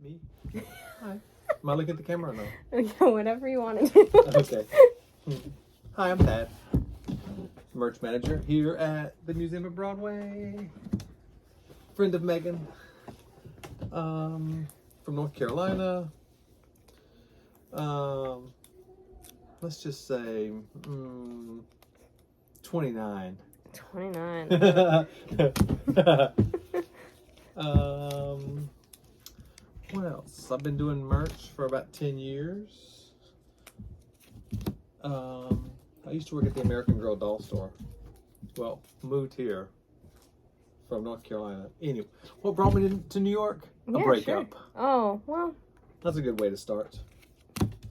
Me? Hi. Am I looking at the camera or no? Yeah, whatever you want to do. Okay. Hi, I'm Pat. Merch manager here at the Museum of Broadway. Friend of Megan. From North Carolina. Let's just say 29. 29. What else? I've been doing merch for about 10 years. I used to work at the American Girl doll store. Well, moved here from North Carolina. Anyway, what brought me to New York? A Yeah, breakup. sure. Oh, well. That's a good way to start.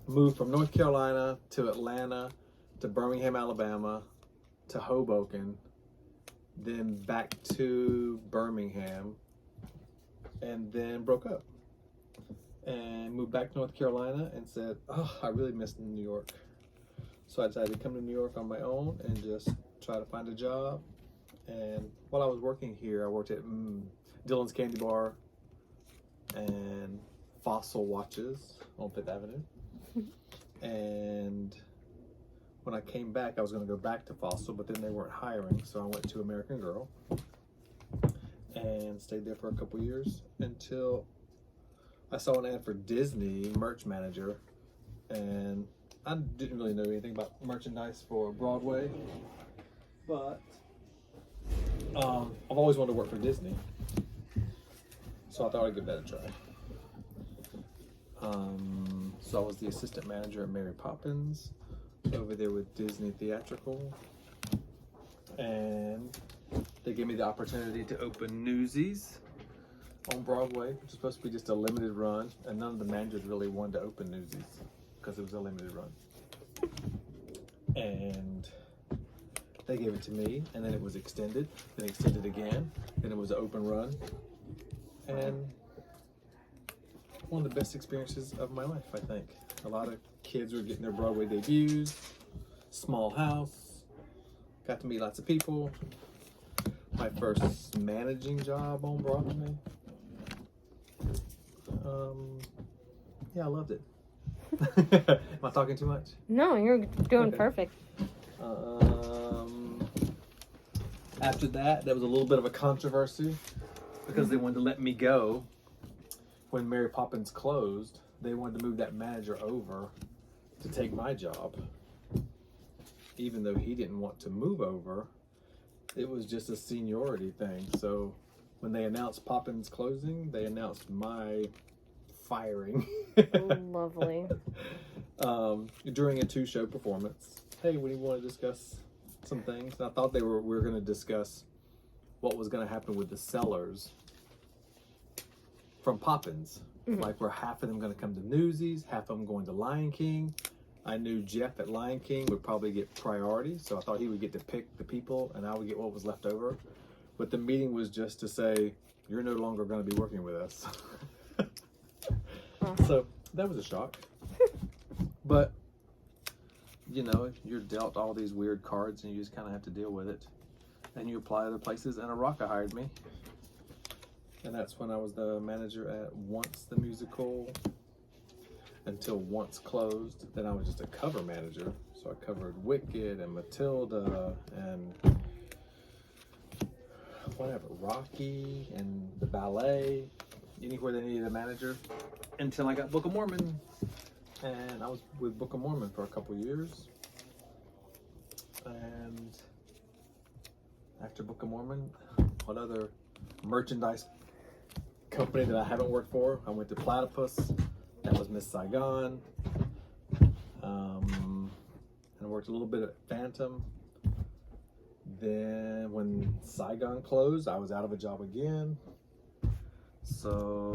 Moved from North Carolina to Atlanta to Birmingham, Alabama to Hoboken, then back to Birmingham, and then broke up. And moved back to North Carolina and said, oh, I really miss New York. So I decided to come to New York on my own and just try to find a job. And while I was working here, I worked at Dylan's Candy Bar and Fossil Watches on Fifth Avenue. And when I came back, I was going to go back to Fossil, but then they weren't hiring, so I went to American Girl and stayed there for a couple years until I saw an ad for Disney merch manager, and I didn't really know anything about merchandise for Broadway, but I've always wanted to work for Disney, so I thought I'd give that a try. So I was the assistant manager at Mary Poppins over there with Disney Theatrical, and they gave me the opportunity to open Newsies on Broadway, which is supposed to be just a limited run, and none of the managers really wanted to open Newsies because it was a limited run. And they gave it to me, and then it was extended, then extended again, then it was an open run, and one of the best experiences of my life, I think. A lot of kids were getting their Broadway debuts, small house, got to meet lots of people. My first managing job on Broadway. Yeah, I loved it. Am I talking too much? No, you're doing Okay. perfect. After that, there was a little bit of a controversy because they wanted to let me go when Mary Poppins closed. They wanted to move that manager over to take my job, even though he didn't want to move over. It was just a seniority thing. So when they announced Poppins closing, they announced my firing. Lovely. During a 2-show performance. Hey, we want to discuss some things. And I thought we were going to discuss what was going to happen with the sellers from Poppins. Mm-hmm. Like, were half of them going to come to Newsies, half of them going to Lion King. I knew Jeff at Lion King would probably get priority, so I thought he would get to pick the people and I would get what was left over. But the meeting was just to say, you're no longer going to be working with us. So that was a shock. But, you know, you're dealt all these weird cards and you just kind of have to deal with it. And you apply other places, and Araka hired me. And that's when I was the manager at Once the Musical until Once closed. Then I was just a cover manager. So I covered Wicked and Matilda and whatever, Rocky and the ballet, anywhere they needed a manager, until I got Book of Mormon. And I was with Book of Mormon for a couple years. And after Book of Mormon, what other merchandise company that I haven't worked for? I went to Platypus. That was Miss Saigon. And I worked a little bit at Phantom. Then when Saigon closed, I was out of a job again. So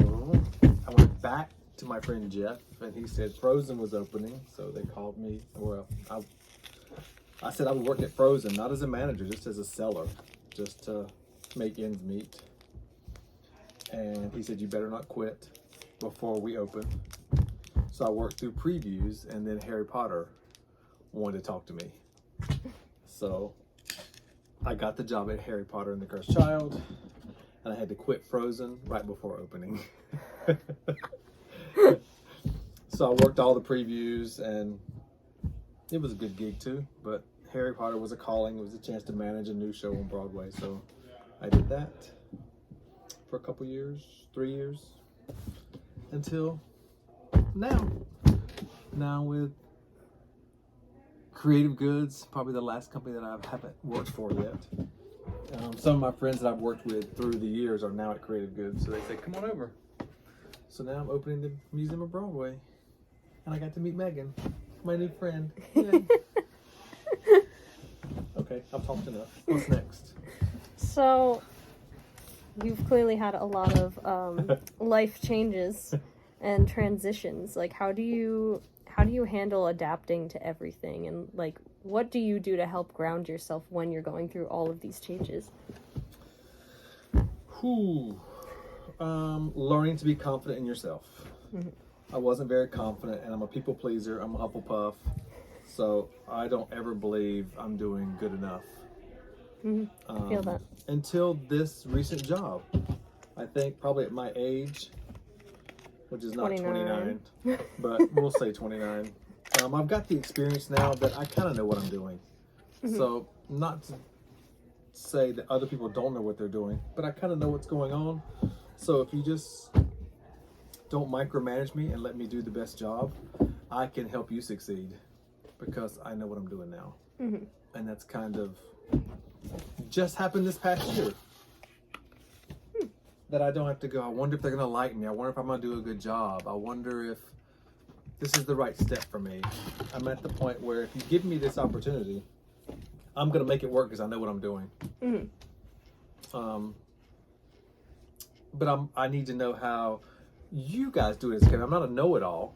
I went back to my friend Jeff, and he said Frozen was opening. So they called me. Well, I said I would work at Frozen, not as a manager, just as a seller, just to make ends meet. And he said, you better not quit before we open. So I worked through previews, and then Harry Potter wanted to talk to me. So I got the job at Harry Potter and the Cursed Child, and I had to quit Frozen right before opening. So I worked all the previews, and it was a good gig too. But Harry Potter was a calling. It was a chance to manage a new show on Broadway. So I did that for a couple years, 3 years, until now. Now with Creative Goods, probably the last company that I haven't worked for yet. Some of my friends that I've worked with through the years are now at Creative Goods, so they say, come on over. So now I'm opening the Museum of Broadway, and I got to meet Megan, my new friend. Yay. Okay, I've talked enough. What's next? So, you've clearly had a lot of life changes and transitions. Like, how do you handle adapting to everything, and like, what do you do to help ground yourself when you're going through all of these changes? Learning to be confident in yourself. Mm-hmm. I wasn't very confident, and I'm a people pleaser. I'm a Hufflepuff, so I don't ever believe I'm doing good enough. I feel that. Until this recent job. I think probably at my age, which is not 29, but we'll say 29. I've got the experience now that I kind of know what I'm doing. So not to say that other people don't know what they're doing, but I kind of know what's going on. So if you just don't micromanage me and let me do the best job, I can help you succeed because I know what I'm doing now. And that's kind of just happened this past year. That I don't have to go, I wonder if they're going to like me. I wonder if I'm going to do a good job. I wonder if this is the right step for me. I'm at the point where if you give me this opportunity, I'm going to make it work because I know what I'm doing. But I need to know how you guys do it. I'm not a know-it-all.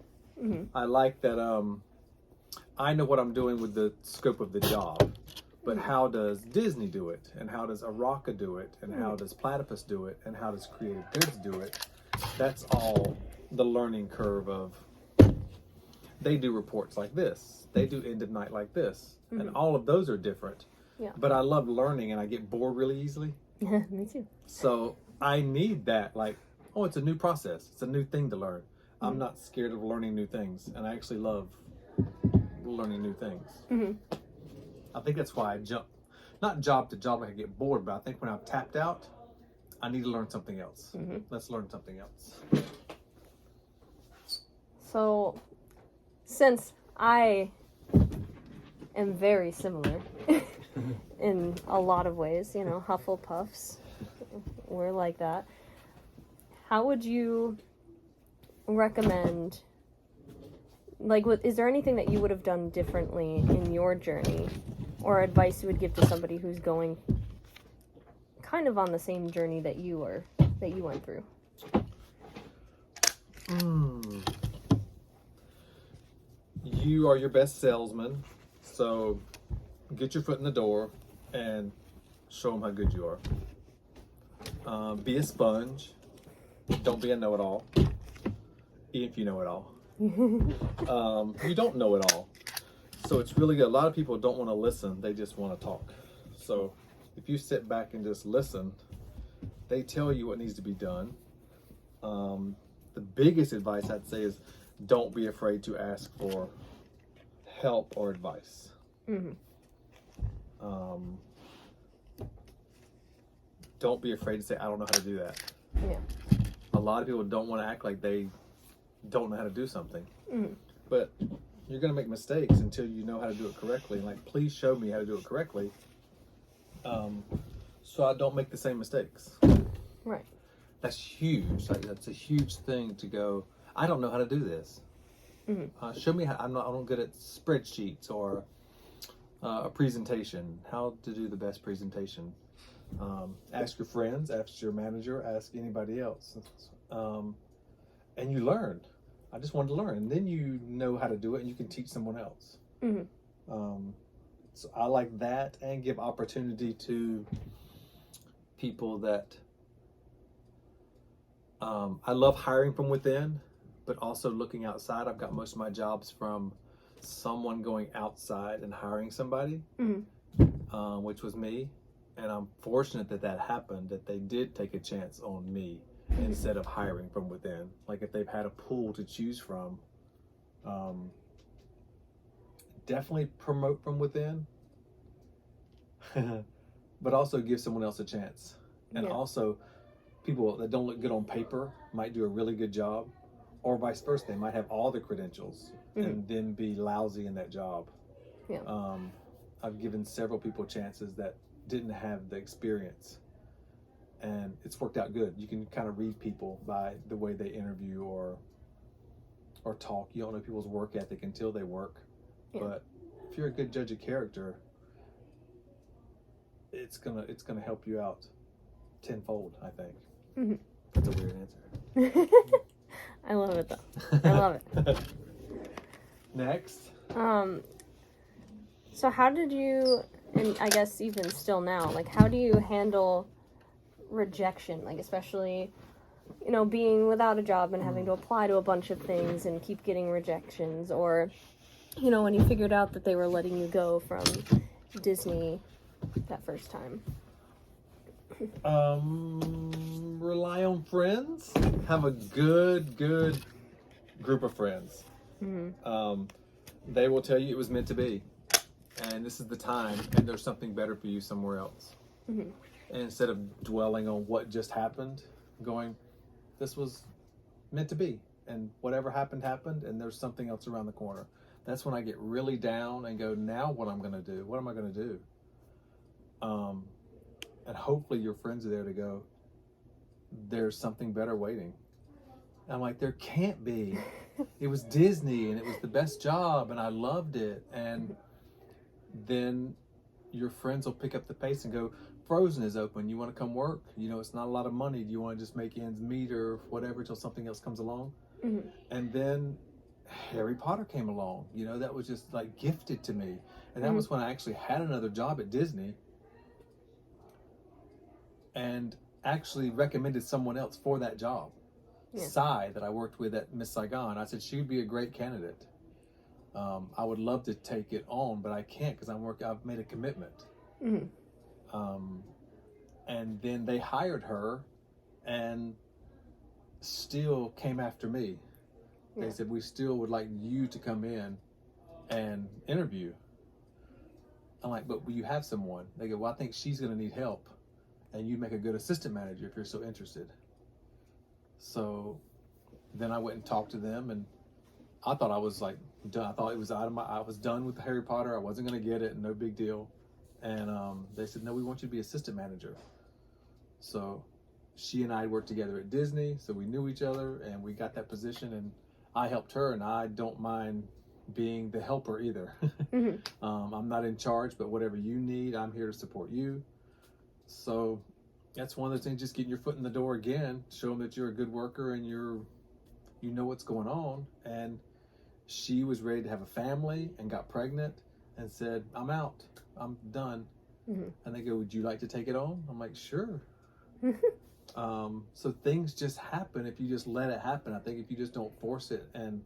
I like that I know what I'm doing with the scope of the job. But how does Disney do it? And how does Araka do it? And how does Platypus do it? And how does Creative Goods do it? That's all the learning curve of, they do reports like this. They do end of night like this. And all of those are different. Yeah. But I love learning, and I get bored really easily. Me too. So I need that, like, oh, it's a new process. It's a new thing to learn. I'm not scared of learning new things. And I actually love learning new things. I think that's why I jump, not job to job, I get bored, but I think when I'm tapped out, I need to learn something else. Let's learn something else. So, since I am very similar in a lot of ways, you know, Hufflepuffs, we're like that. How would you recommend, like, is there anything that you would have done differently in your journey, or advice you would give to somebody who's going kind of on the same journey that you went through? You are your best salesman, so get your foot in the door and show them how good you are. Be a sponge. Don't be a know-it-all, even if you know it all. You don't know it all. So it's really good. A lot of people don't want to listen. They just want to talk. So if you sit back and just listen, they tell you what needs to be done. The biggest advice I'd say is don't be afraid to ask for help or advice. Don't be afraid to say, I don't know how to do that. Yeah. A lot of people don't want to act like they don't know how to do something. But you're going to make mistakes until you know how to do it correctly. Like, please show me how to do it correctly, so I don't make the same mistakes. Right. That's huge. Like, that's a huge thing to go, I don't know how to do this. Show me how. I'm not good at spreadsheets or a presentation. How to do the best presentation. Ask your friends, ask your manager, ask anybody else. And you learn. I just wanted to learn, and then you know how to do it, and you can teach someone else. So I like that, and give opportunity to people that I love hiring from within, but also looking outside. I've got most of my jobs from someone going outside and hiring somebody, which was me. And I'm fortunate that happened, that they did take a chance on me instead of hiring from within. Like if they've had a pool to choose from, definitely promote from within, but also give someone else a chance. And also, people that don't look good on paper might do a really good job, or vice versa. They might have all the credentials and then be lousy in that job. I've given several people chances that didn't have the experience, and it's worked out good. You can kind of read people by the way they interview or talk. You don't know people's work ethic until they work. But if you're a good judge of character, it's gonna help you out tenfold, I think. That's a weird answer. I love it though. I love it. Next. So how did you, and I guess even still now, like how do you handle rejection? Like especially, you know, being without a job and having to apply to a bunch of things and keep getting rejections, or, you know, when you figured out that they were letting you go from Disney that first time. Rely on friends. Have a good group of friends. They will tell you it was meant to be, and this is the time, and there's something better for you somewhere else. And instead of dwelling on what just happened, going, this was meant to be, and whatever happened, and there's something else around the corner. That's when I get really down and go, now what I'm going to do? What am I going to do? And hopefully your friends are there to go, there's something better waiting. And I'm like, there can't be. It was Disney and it was the best job and I loved it. And then your friends will pick up the pace and go, Frozen is open. You want to come work? You know, it's not a lot of money. Do you want to just make ends meet or whatever till something else comes along? And then Harry Potter came along. You know, that was just like gifted to me. And that was when I actually had another job at Disney and actually recommended someone else for that job. Sai, that I worked with at Miss Saigon, I said she would be a great candidate. I would love to take it on, but I can't because I've made a commitment. And then they hired her and still came after me. They said, we still would like you to come in and interview. I'm like, but will you have someone? They go, well, I think she's going to need help. And you make a good assistant manager if you're so interested. So then I went and talked to them, and I thought I was like done. I thought it was I was done with Harry Potter. I wasn't going to get it, no big deal. And they said, no, we want you to be assistant manager. So she and I worked together at Disney, so we knew each other, and we got that position, and I helped her, and I don't mind being the helper either. I'm not in charge, but whatever you need, I'm here to support you. So that's one of the things, just getting your foot in the door again, show them that you're a good worker and you know what's going on. And she was ready to have a family and got pregnant and said, I'm out, I'm done. And they go, would you like to take it on? I'm like, sure. So things just happen if you just let it happen. I think if you just don't force it, and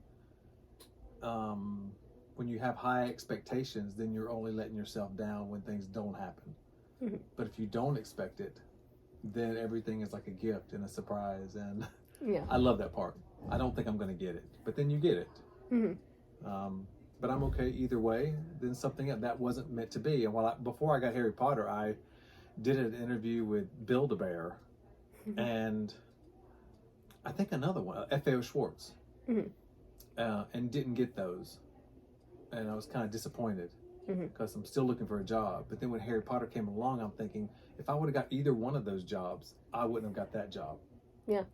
when you have high expectations, then you're only letting yourself down when things don't happen. But if you don't expect it, then everything is like a gift and a surprise. And I love that part. I don't think I'm going to get it, but then you get it. But I'm okay either way. Then something that wasn't meant to be. And before I got Harry Potter, I did an interview with Build-A-Bear and I think another one, FAO Schwartz, and didn't get those. And I was kind of disappointed because I'm still looking for a job. But then when Harry Potter came along, I'm thinking, if I would have got either one of those jobs, I wouldn't have got that job.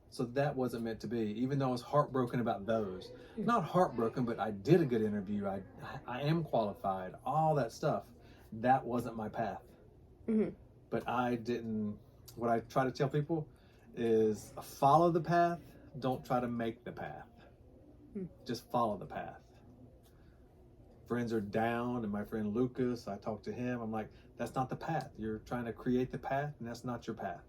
So that wasn't meant to be, even though I was heartbroken about those. Not heartbroken, but I did a good interview. I am qualified, all that stuff. That wasn't my path. But what I try to tell people is follow the path, don't try to make the path. Just follow the path. Friends are down, and my friend Lucas, I talked to him, I'm like, that's not the path. You're trying to create the path, and that's not your path.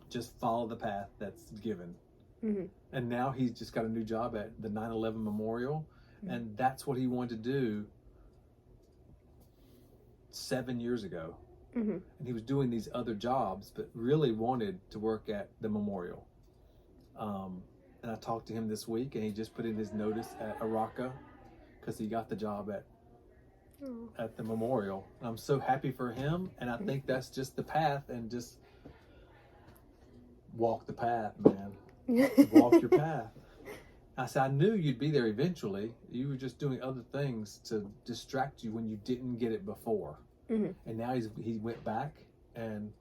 Just follow the path that's given. And now he's just got a new job at the 9/11 Memorial, and that's what he wanted to do 7 years ago. And he was doing these other jobs, but really wanted to work at the memorial. And I talked to him this week, and he just put in his notice at Araka because he got the job at the memorial. I'm so happy for him, and I think that's just the path, and just walk the path, man. Walk your path. I said, I knew you'd be there eventually. You were just doing other things to distract you when you didn't get it before. And now he went back, and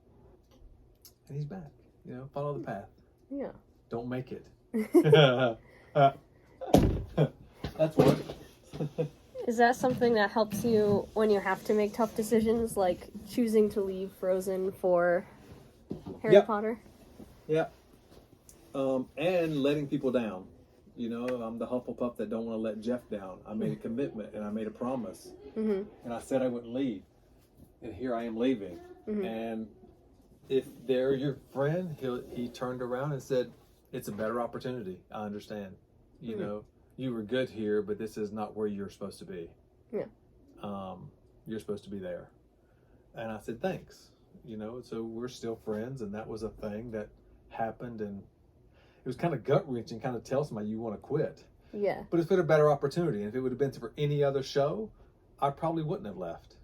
he's back. You know, follow the path. Yeah. Don't make it. That's what. Is that something that helps you when you have to make tough decisions, like choosing to leave Frozen for Harry Potter? Yeah. And letting people down. You know, I'm the Hufflepuff that don't want to let Jeff down. I made a commitment, and I made a promise. And I said I wouldn't leave. And here I am leaving. And if they're your friend, he turned around and said, it's a better opportunity. I understand. You know, you were good here, but this is not where you're supposed to be. Yeah. You're supposed to be there. And I said, thanks. You know, so we're still friends, and that was a thing that happened, and it was kind of gut-wrenching, kind of tell somebody you want to quit. Yeah. But it's been a better opportunity, and if it would have been for any other show, I probably wouldn't have left.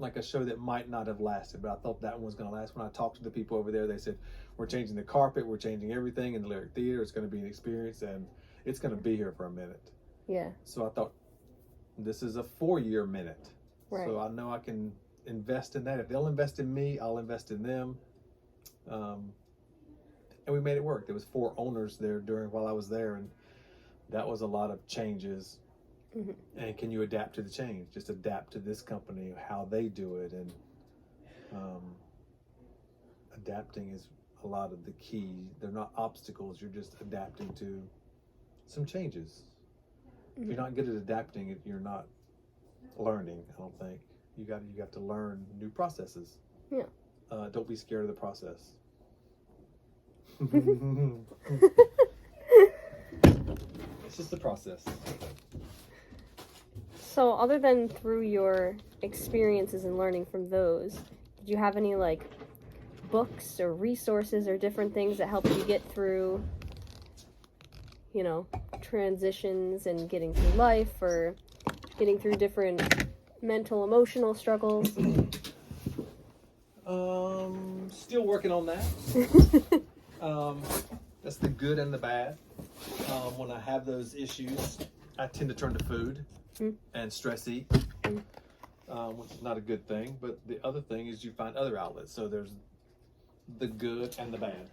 Like a show that might not have lasted, but I thought that one was going to last. When I talked to the people over there, they said, we're changing the carpet, we're changing everything in the Lyric Theater, it's going to be an experience, and it's going to be here for a minute. Yeah. So I thought, this is a 4-year minute. Right. So I know I can invest in that. If they'll invest in me, I'll invest in them. And we made it work. There was 4 owners there while I was there, and that was a lot of changes. And can you adapt to the change? Just adapt to this company, how they do it, and adapting is a lot of the key. They're not obstacles. You're just adapting to some changes. If you're not good at adapting, you're not learning. I don't think you got to learn new processes. Yeah. Don't be scared of the process. It's just the process. So other than through your experiences and learning from those, did you have any like books or resources or different things that helped you get through, you know, transitions and getting through life, or getting through different mental, emotional struggles? Still working on that. That's the good and the bad. When I have those issues, I tend to turn to food and stress eat, which is not a good thing. But the other thing is you find other outlets. So there's the good and the bad.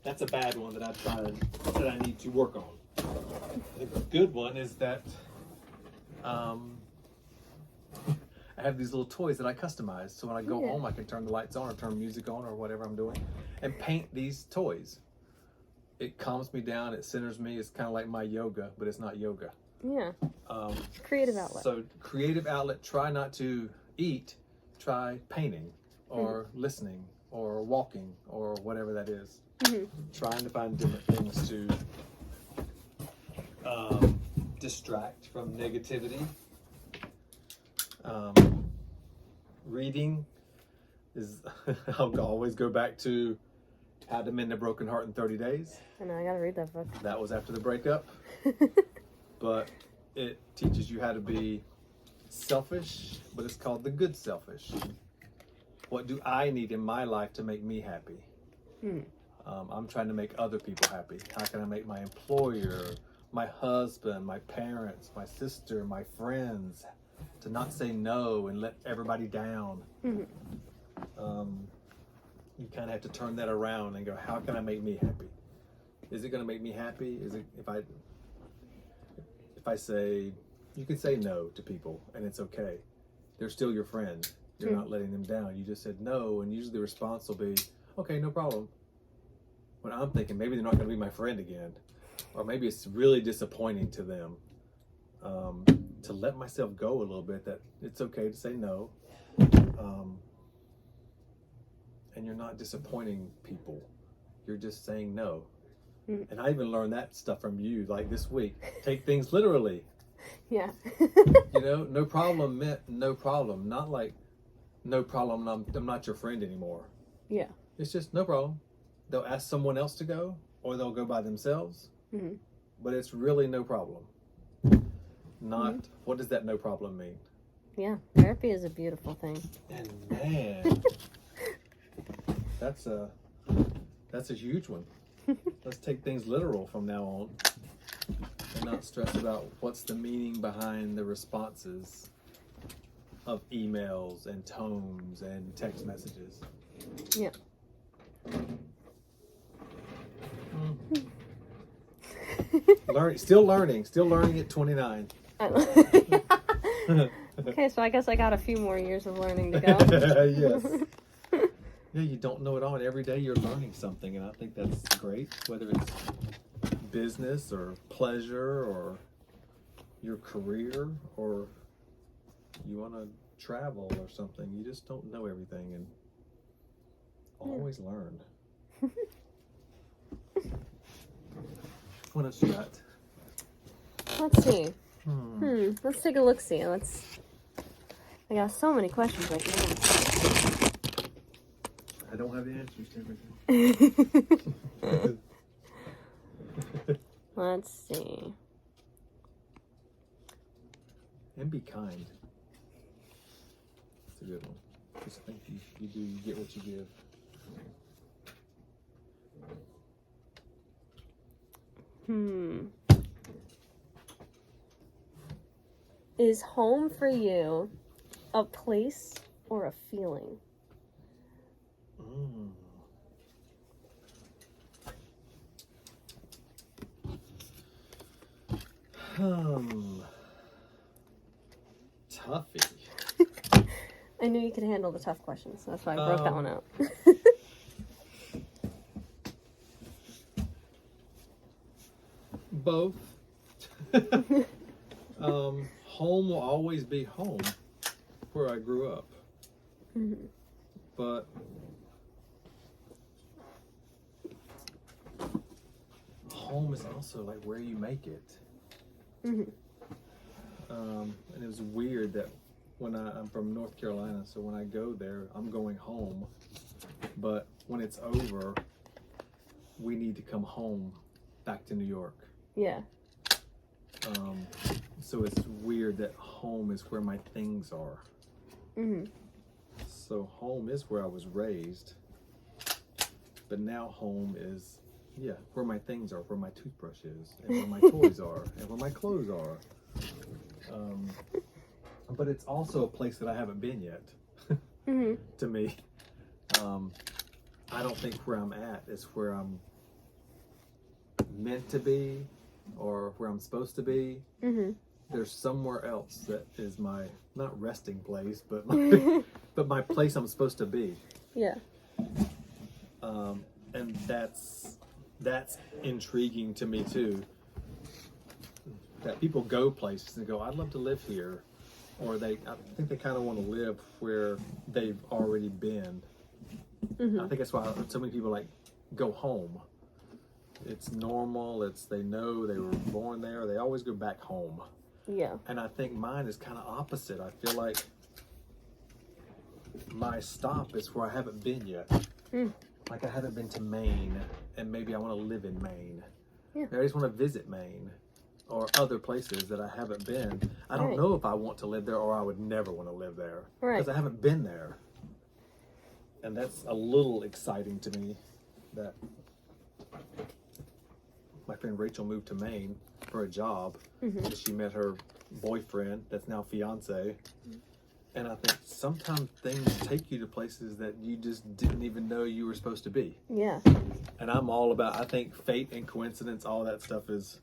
That's a bad one that I need to work on. The good one is that I have these little toys that I customize. So when I go home, I can turn the lights on or turn music on or whatever I'm doing and paint these toys. It calms me down. It centers me. It's kind of like my yoga, but it's not yoga. Yeah. Creative outlet. So creative outlet. Try not to eat. Try painting or listening or walking or whatever that is. Trying to find different things to distract from negativity. Reading is, I'll always go back to How to Mend a Broken Heart in 30 Days. I know, I gotta read that book. That was after the breakup. But it teaches you how to be selfish, but it's called the good selfish. What do I need in my life to make me happy? I'm trying to make other people happy. How can I make my employer, my husband, my parents, my sister, my friends, to not say no and let everybody down? You kind of have to turn that around and go, how can I make me happy? Is it going to make me happy? Is it if I say, you can say no to people and it's okay. They're still your friend. You're not letting them down. You just said no, and usually the response will be, okay, no problem. When I'm thinking maybe they're not going to be my friend again, or maybe it's really disappointing to them. To let myself go a little bit, that it's okay to say no. And you're not disappointing people. You're just saying no. And I even learned that stuff from you, like this week. Take things literally. Yeah. You know, no problem meant no problem. Not like, no problem, I'm not your friend anymore. Yeah. It's just no problem. They'll ask someone else to go. or they'll go by themselves. Mm-hmm. But it's really no problem. Not, what does that no problem mean? Yeah, therapy is a beautiful thing. And man, that's a huge one. Let's take things literal from now on and not stress about what's the meaning behind the responses of emails and tones and text messages. Yeah. Still learning at 29. Okay, so I guess I got a few more years of learning to go. Yes. Yeah, you don't know it all, and every day you're learning something, and I think that's great, whether it's business or pleasure or your career or you want to travel or something. You just don't know everything, and always learn. What else you got? Let's see. Let's take a look-see. I got so many questions right now. I don't have the answers to everything. Let's see. And be kind. That's a good one. Just think you get what you give. Is home for you a place or a feeling? Toughie. I knew you could handle the tough questions, so that's why I broke that one out. Both. Home will always be home where I grew up. But home is also like where you make it. And it was weird that when I'm from North Carolina, so when I go there, I'm going home. But when it's over, we need to come home back to New York. Yeah. So it's weird that home is where my things are. So home is where I was raised, but now home is, where my things are, where my toothbrush is, and where my toys are, and where my clothes are. But it's also a place that I haven't been yet. To me, I don't think where I'm at is where I'm meant to be or where I'm supposed to be. There's somewhere else that is my, not resting place, but my place I'm supposed to be. Yeah. And that's intriguing to me too. That people go places and go, I'd love to live here, or I think they kind of want to live where they've already been. I think that's why so many people like go home. It's normal. They know they were born there. They always go back home. Yeah. And I think mine is kind of opposite. I feel like my stop is where I haven't been yet. Like I haven't been to Maine, and maybe I want to live in Maine. Yeah. I just want to visit Maine or other places that I haven't been. I don't know if I want to live there or I would never want to live there because I haven't been there. And that's a little exciting to me that my friend Rachel moved to Maine for a job. She met her boyfriend, that's now fiance. And I think sometimes things take you to places that you just didn't even know you were supposed to be. Yeah. And I'm all about, I think fate and coincidence, all that stuff is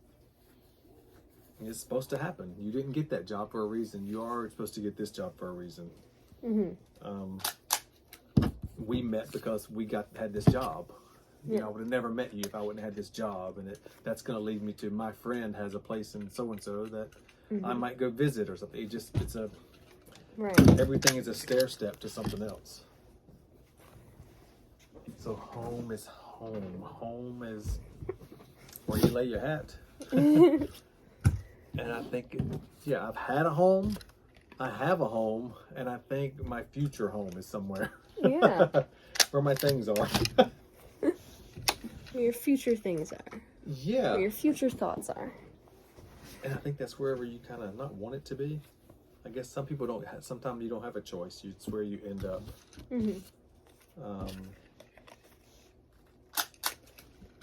supposed to happen. You didn't get that job for a reason. You are supposed to get this job for a reason. We met because we had this job. You know, I would have never met you if I wouldn't have had this job, and that's going to lead me to my friend has a place in so and so that I might go visit or something. Everything is a stair step to something else. So home is home. Home is where you lay your hat. And I think, I've had a home, I have a home, and I think my future home is somewhere. Yeah. Where my things are. Where your future things are. Yeah. Where your future thoughts are. And I think that's wherever you kind of not want it to be. I guess some people don't. Sometimes you don't have a choice. It's where you end up.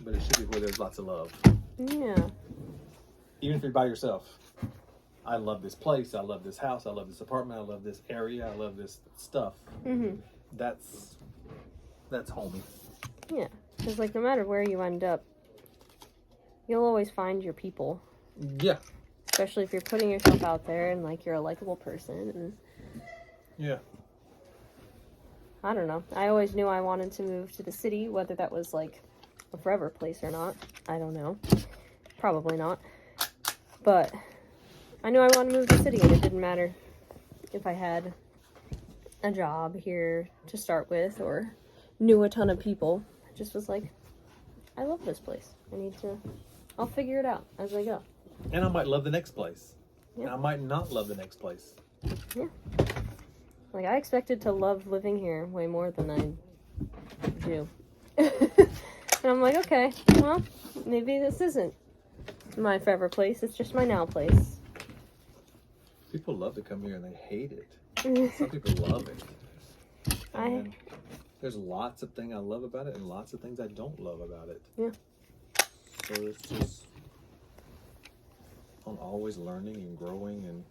But it should be where there's lots of love. Yeah. Even if you're by yourself. I love this place. I love this house. I love this apartment. I love this area. I love this stuff. That's homey. Yeah. Because, like, no matter where you end up, you'll always find your people. Yeah. Especially if you're putting yourself out there and, like, you're a likable person. And yeah. I don't know. I always knew I wanted to move to the city, whether that was, like, a forever place or not. I don't know. Probably not. But I knew I wanted to move to the city, and it didn't matter if I had a job here to start with or knew a ton of people. I just was like, I love this place. I'll figure it out as I go. And I might love the next place. Yeah. And I might not love the next place. Yeah. Like, I expected to love living here way more than I do. And I'm like, okay, well, maybe this isn't my forever place. It's just my now place. People love to come here and they hate it. Some people love it. And there's lots of things I love about it and lots of things I don't love about it. Yeah. So it's just on always learning and growing, and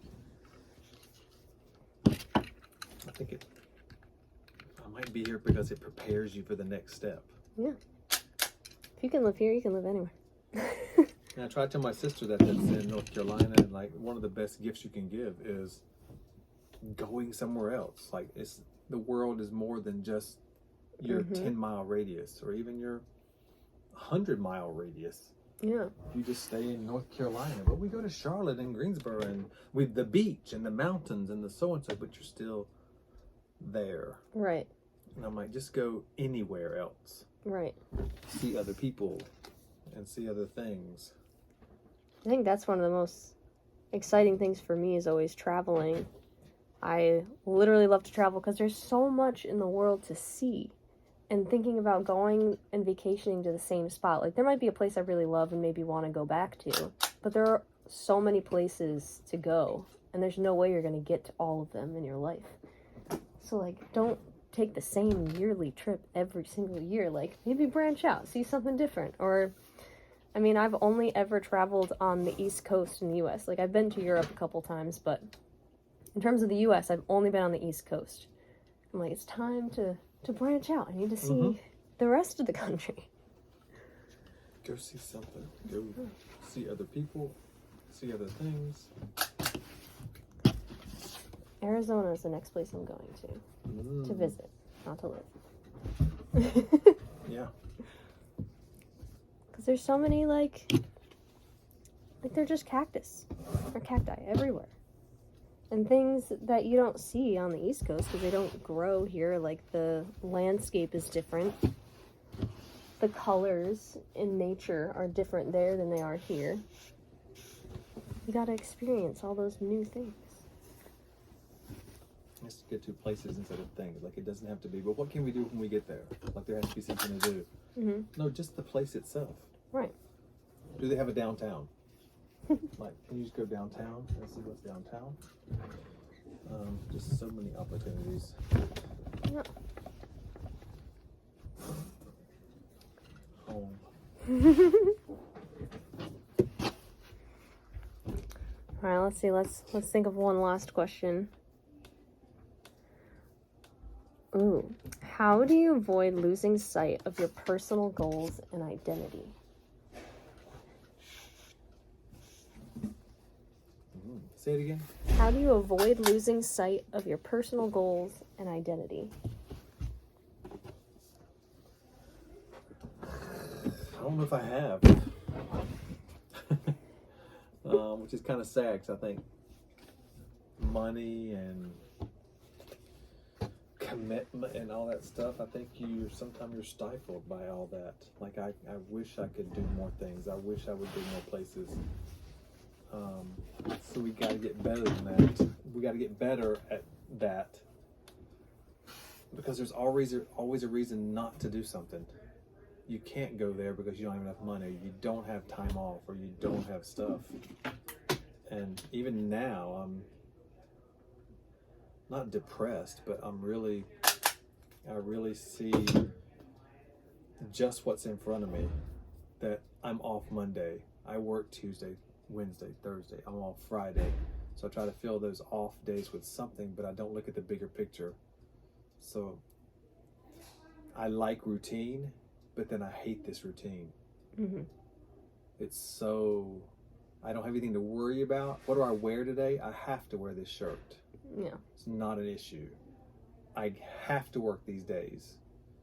I think I might be here because it prepares you for the next step. Yeah. If you can live here, you can live anywhere. And I tried to tell my sister that's in North Carolina, and like one of the best gifts you can give is going somewhere else. Like the world is more than just your 10-mile radius or even your 100-mile radius. Yeah. You just stay in North Carolina, but we go to Charlotte and Greensboro and with the beach and the mountains and the so-and-so, but you're still there. Right. And I might just go anywhere else. Right. See other people and see other things. I think that's one of the most exciting things for me is always traveling. I literally love to travel because there's so much in the world to see. And thinking about going and vacationing to the same spot. Like, there might be a place I really love and maybe want to go back to. But there are so many places to go. And there's no way you're going to get to all of them in your life. So, like, don't take the same yearly trip every single year. Like, maybe branch out. See something different. Or, I mean, I've only ever traveled on the East Coast in the U.S. Like, I've been to Europe a couple times. But in terms of the U.S., I've only been on the East Coast. I'm like, it's time to branch out. I need to see the rest of the country. Go see something. Go see other people. See other things. Arizona is the next place I'm going to visit, not to live. Yeah. Because there's so many, like they're just cactus or cacti everywhere. And things that you don't see on the East Coast because they don't grow here. Like, the landscape is different. The colors in nature are different there than they are here. You gotta experience all those new things. Let's get to places instead of things. Like, it doesn't have to be, but what can we do when we get there? Like, there has to be something to do. No, just the place itself. Right. Do they have a downtown? Like, can you just go downtown and see what's downtown? Just so many opportunities. Yeah. Home. All right, let's see. Let's think of one last question. Ooh, how do you avoid losing sight of your personal goals and identity? Say it again. How do you avoid losing sight of your personal goals and identity? I don't know if I have. Which is kind of sad because I think money and commitment and all that stuff, I think sometimes you're stifled by all that. Like, I wish I could do more things. I wish I would do more places. So we got to get better than that. We got to get better at that because there's always a reason not to do something. you can't go there because you don't have enough money, you don't have time off, or you don't have stuff. And even now, I'm not depressed, but I really see just what's in front of me, that I'm off Monday, I work Tuesday, Wednesday, Thursday, I'm off Friday. So I try to fill those off days with something, but I don't look at the bigger picture. So I like routine, but then I hate this routine. Mm-hmm. It's so, I don't have anything to worry about. What do I wear today? I have to wear this shirt. Yeah. It's not an issue. I have to work these days.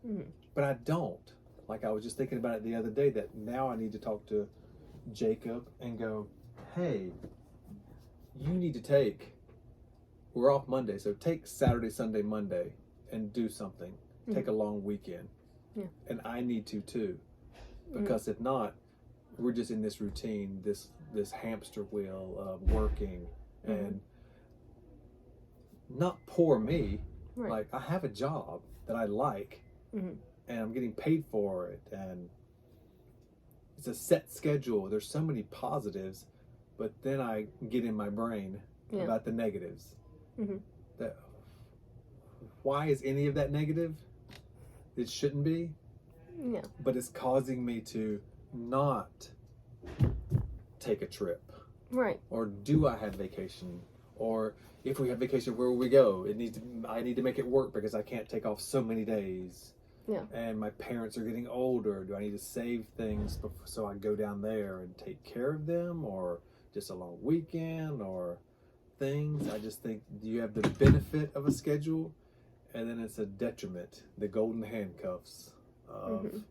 Mm-hmm. But I don't. Like, I was just thinking about it the other day, that now I need to talk to Jacob and go, hey, you need to take, we're off Monday, so take Saturday, Sunday, Monday and do something. Mm-hmm. Take a long weekend. Yeah. And I need to too. Because if not, we're just in this routine, this hamster wheel of working. And not poor me. Right. Like, I have a job that I like, and I'm getting paid for it, and it's a set schedule. There's so many positives, but then I get in my brain about the negatives. That, why is any of that negative? It shouldn't be. Yeah. But it's causing me to not take a trip. Right. Or do I have vacation? Or if we have vacation, where will we go? I need to make it work because I can't take off so many days. Yeah. And my parents are getting older. Do I need to save things so I go down there and take care of them? Or just a long weekend or things? I just think you have the benefit of a schedule, and then it's a detriment, the golden handcuffs of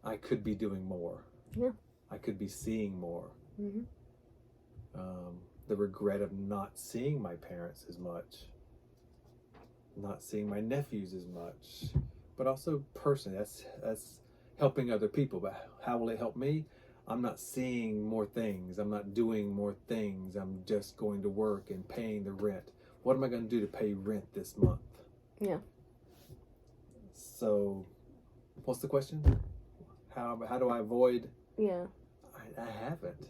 I could be doing more. Yeah. I could be seeing more. The regret of not seeing my parents as much, not seeing my nephews as much, but also personally, that's helping other people. But how will it help me? I'm not seeing more things. I'm not doing more things. I'm just going to work and paying the rent. What am I going to do to pay rent this month? Yeah. So, what's the question? How do I avoid? Yeah. I haven't.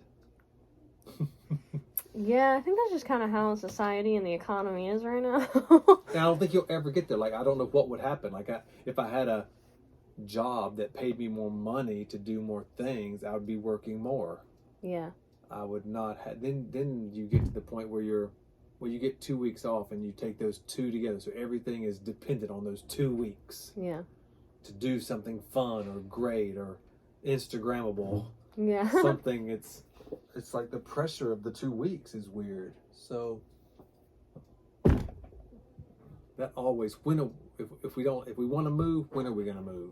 Yeah, I think that's just kind of how society and the economy is right now. And I don't think you'll ever get there. Like, I don't know what would happen. Like, if I had a job that paid me more money to do more things, I would be working more. Yeah. I would not have. Then you get to the point where you get 2 weeks off and you take those two together. So everything is dependent on those 2 weeks. Yeah. To do something fun or great or Instagrammable. Yeah. Something. It's like the pressure of the 2 weeks is weird. So that always, if we want to move, when are we going to move?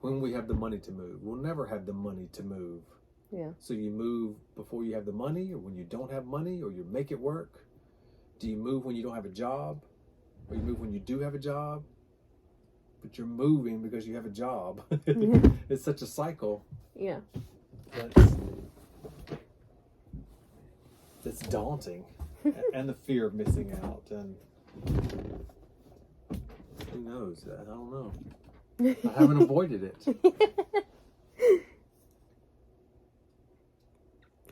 When we have the money to move. We'll never have the money to move. Yeah. So you move before you have the money, or when you don't have money, or you make it work? Do you move when you don't have a job? Or you move when you do have a job? But you're moving because you have a job. It's such a cycle. Yeah. That's daunting. And the fear of missing out. And who knows? I don't know. I haven't avoided it.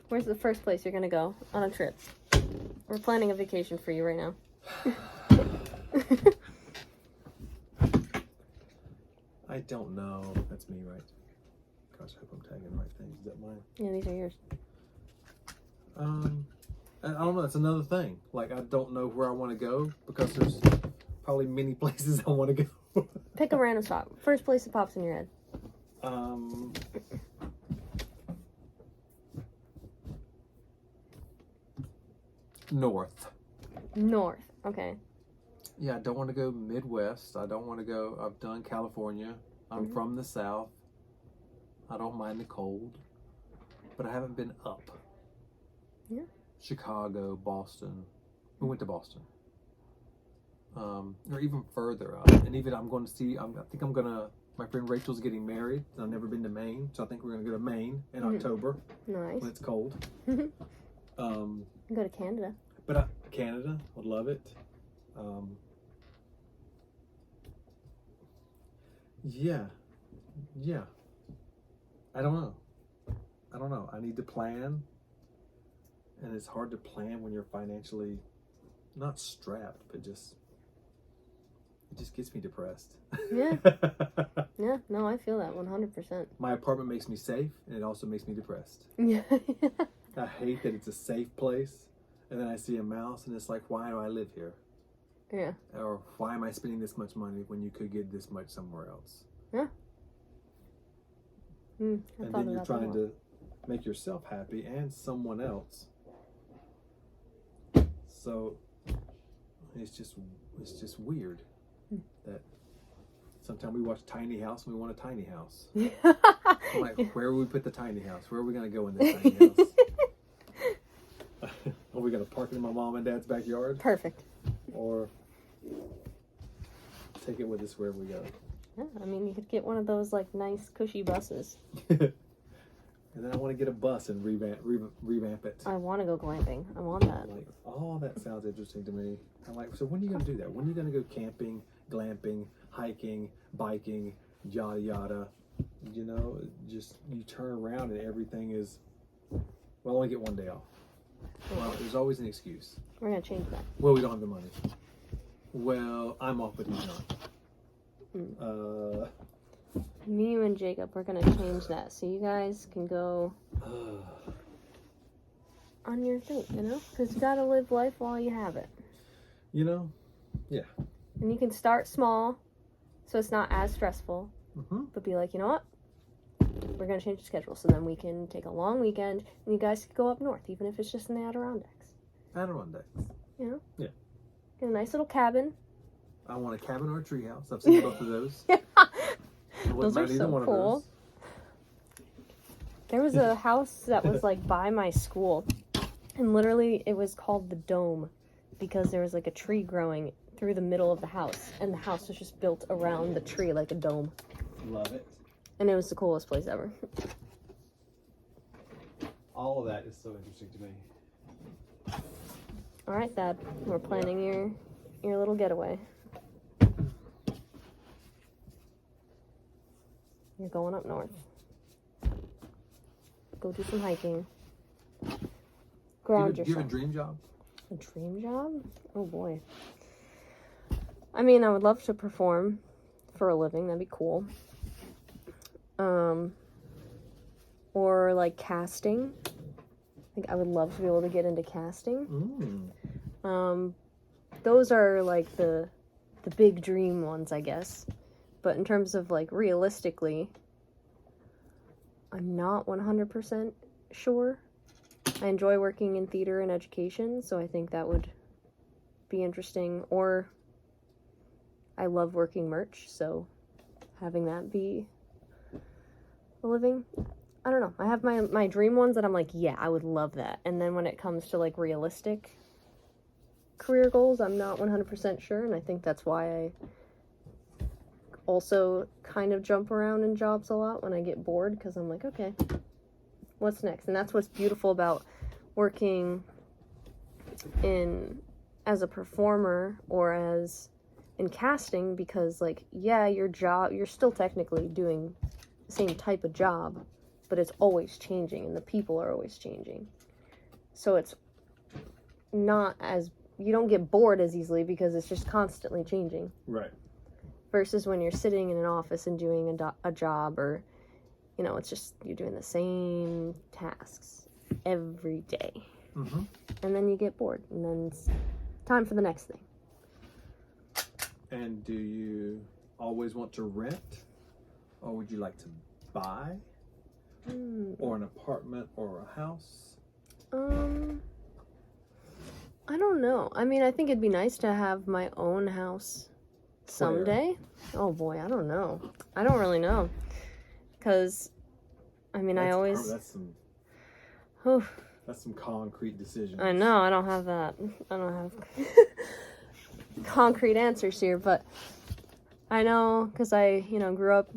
Where's the first place you're going to go on a trip? We're planning a vacation for you right now. I don't know. That's me, right? Gosh, I hope I'm tagging the right things. Is that mine? Yeah, these are yours. I don't know. That's another thing. Like, I don't know where I want to go because there's probably many places I want to go. Pick a random spot. First place that pops in your head. North. Okay. Yeah, I don't want to go Midwest. I don't want to go. I've done California. I'm from the South. I don't mind the cold, but I haven't been up. Yeah. Chicago, Boston. We went to Boston. Or even further. And even I'm going to see, my friend Rachel's getting married. I've never been to Maine, so I think we're going to go to Maine in October. Nice. When it's cold. Go to Canada. But Canada, would love it. Yeah. Yeah. I don't know. I need to plan. And it's hard to plan when you're financially not strapped, but it just gets me depressed. Yeah. Yeah, no, I feel that 100%. My apartment makes me safe, and it also makes me depressed. Yeah. I hate that it's a safe place, and then I see a mouse, and it's like, why do I live here? Yeah. Or why am I spending this much money when you could get this much somewhere else? Yeah. And then you're trying to make yourself happy and someone else. So it's just weird that sometimes we watch Tiny House and we want a tiny house. I'm like, where will we put the tiny house? Where are we going to go in this tiny house? Are we going to park it in my mom and dad's backyard? Perfect. Or take it with us wherever we go? Yeah, I mean, you could get one of those, like, nice, cushy buses. And then I want to get a bus and revamp it. I want to go glamping. I want that. Like, oh, that sounds interesting to me. I'm like, so when are you going to do that? When are you going to go camping, glamping, hiking, biking, yada yada? You know, just you turn around and everything is, well, I only get one day off. Well, there's always an excuse. We're going to change that. Well, we don't have the money. Well, I'm off, but he's not. Me, you, and Jacob, we're going to change that. So you guys can go on your thing, you know? Because you got to live life while you have it. You know? Yeah. And you can start small, so it's not as stressful. Mm-hmm. But be like, you know what? We're going to change the schedule. So then we can take a long weekend, and you guys can go up north, even if it's just in the Adirondacks. Adirondacks. You know? Yeah. Get a nice little cabin. I want a cabin or a tree house. I've seen both of those. Those are so cool. There was a house that was like by my school, and literally it was called the Dome because there was like a tree growing through the middle of the house, and the house was just built around the tree like a dome. Love it. And it was the coolest place ever. All of that is so interesting to me. All right, Thad, we're planning your little getaway. You're going up north. Go do some hiking. Ground Do you yourself. have a dream job? A dream job? Oh boy. I mean, I would love to perform for a living. That'd be cool. Or like casting. Like I would love to be able to get into casting. Those are like the big dream ones, I guess. But in terms of like realistically, I'm not 100% sure. I enjoy working in theater and education, so I think that would be interesting. Or I love working merch, so having that be a living. I don't know. I have my dream ones that I'm like, yeah, I would love that. And then when it comes to like realistic career goals, I'm not 100% sure, and I think that's why I also kind of jump around in jobs a lot when I get bored, because I'm like, okay, what's next? And that's what's beautiful about working as a performer or as in casting, because like, yeah, your job, you're still technically doing the same type of job, but it's always changing and the people are always changing. So it's not as, you don't get bored as easily because it's just constantly changing. Right. Versus when you're sitting in an office and doing a job, or, you know, it's just, you're doing the same tasks every day. Mm-hmm. And then you get bored, and then it's time for the next thing. And do you always want to rent? Or would you like to buy? Or an apartment or a house? I don't know. I mean, I think it'd be nice to have my own house someday. Where? Oh boy, I don't know. I don't really know. Because, I mean, That's some concrete decisions. I know, I don't have that. I don't have concrete answers here, but I know because I, grew up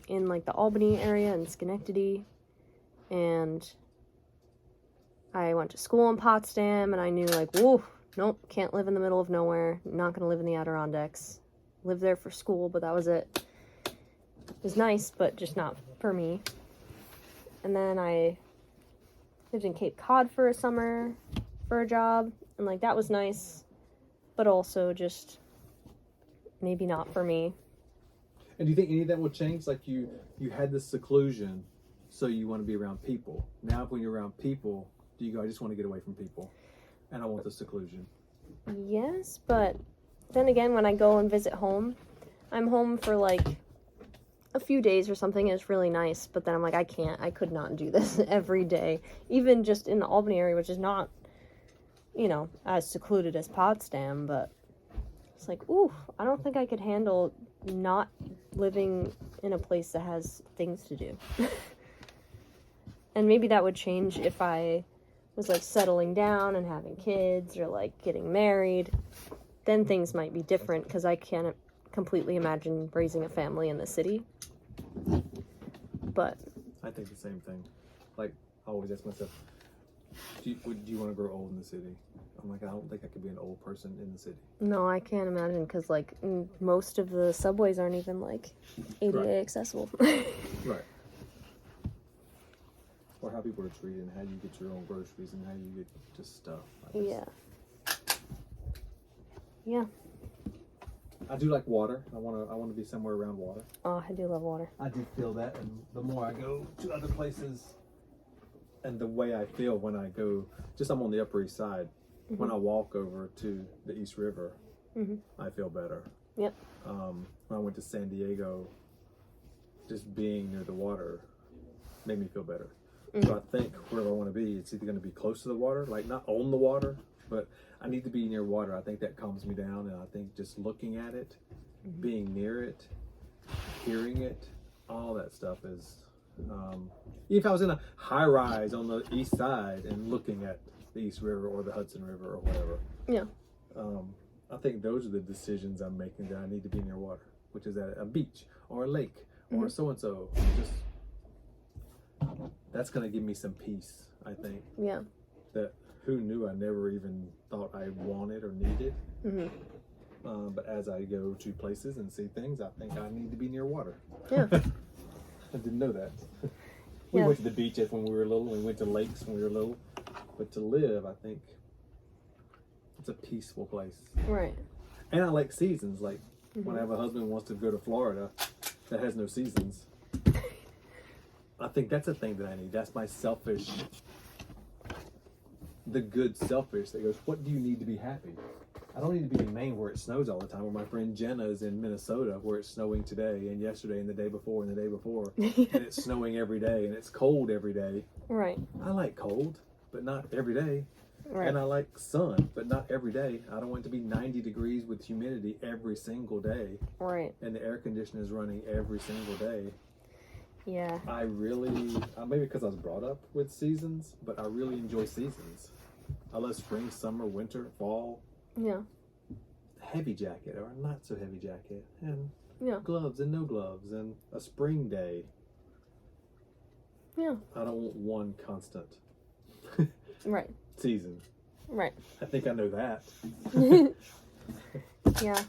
in like the Albany area and Schenectady, and I went to school in Potsdam, and I knew like, whoa, nope, can't live in the middle of nowhere, not gonna live in the Adirondacks. Lived there for school, but that was it. was nice, but just not for me. And then I lived in Cape Cod for a summer for a job, and like that was nice, but also just maybe not for me. And do you think any of that will change? Like you had this seclusion, so you want to be around people. Now when you're around people, do you go, I just want to get away from people, and I want the seclusion? Yes, but then again, when I go and visit home, I'm home for like a few days or something, and it's really nice, but then I'm like, I could not do this every day. Even just in the Albany area, which is not, you know, as secluded as Potsdam, but it's like, ooh, I don't think I could handle not living in a place that has things to do. And maybe that would change if I was like settling down and having kids or like getting married. Then things might be different, because I can't completely imagine raising a family in the city. But I think the same thing. Like, I always ask myself, do you want to grow old in the city? I'm like, I don't think I could be an old person in the city. no, I can't imagine, because like most of the subways aren't even like ADA accessible. Right. Or how people are treated, and how you get your own groceries, and how you get just stuff. Yeah. I do like water. I want to be somewhere around water. Oh, I do love water. I do feel that, and the more I go to other places, and the way I feel when I go, just I'm on the Upper East Side. Mm-hmm. When I walk over to the East River, Mm-hmm. I feel better. Yep. When I went to San Diego, just being near the water made me feel better. Mm-hmm. So I think wherever I want to be, it's either going to be close to the water, like not on the water, but I need to be near water. I think that calms me down, and I think just looking at it, Mm-hmm. being near it, hearing it, all that stuff is. Even if I was in a high rise on the east side and looking at the East River or the Hudson River or whatever, Yeah. I think those are the decisions I'm making, that I need to be near water, which is at a beach or a lake or so and so. Just that's gonna give me some peace, I think. Yeah. That who knew I never even thought I wanted or needed. Mm-hmm. But as I go to places and see things, I think I need to be near water. Yeah. I didn't know that. We Yeah. went to the beaches when we were little, and we went to lakes when we were little. But to live, I think it's a peaceful place. Right. And I like seasons. Like when I have a husband who wants to go to Florida that has no seasons, I think that's a thing that I need. That's my selfish, the good selfish that goes, what do you need to be happy? I don't need to be in Maine where it snows all the time, or my friend Jenna is in Minnesota where it's snowing today and yesterday and the day before and the day before, and it's snowing every day and it's cold every day. Right. I like cold, but not every day. Right. And I like sun, but not every day. I don't want it to be 90 degrees with humidity every single day, Right. and the air conditioner is running every single day. Yeah. I really, maybe because I was brought up with seasons, but I really enjoy seasons. I love spring, summer, winter, fall. Yeah. Heavy jacket or not so heavy jacket, and Yeah. gloves and no gloves, and a spring day. Yeah. I don't want one constant Right. season. Right. I think I know that. Yeah.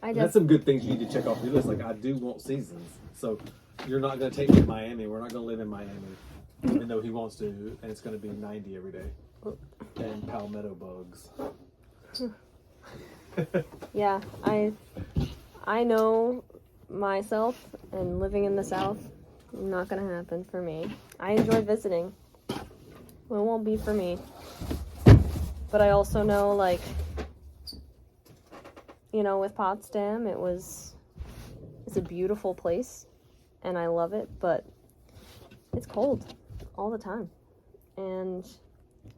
That's some good things you need to check off your list. Like, I do want seasons. So you're not going to take me to Miami. We're not going to live in Miami, even though he wants to, and it's going to be 90 every day. And palmetto bugs. Yeah. I know myself, and living in the South, not gonna happen for me. I enjoy visiting. It won't be for me. But I also know, like, you know, with Potsdam, it's a beautiful place, and I love it, but it's cold all the time, and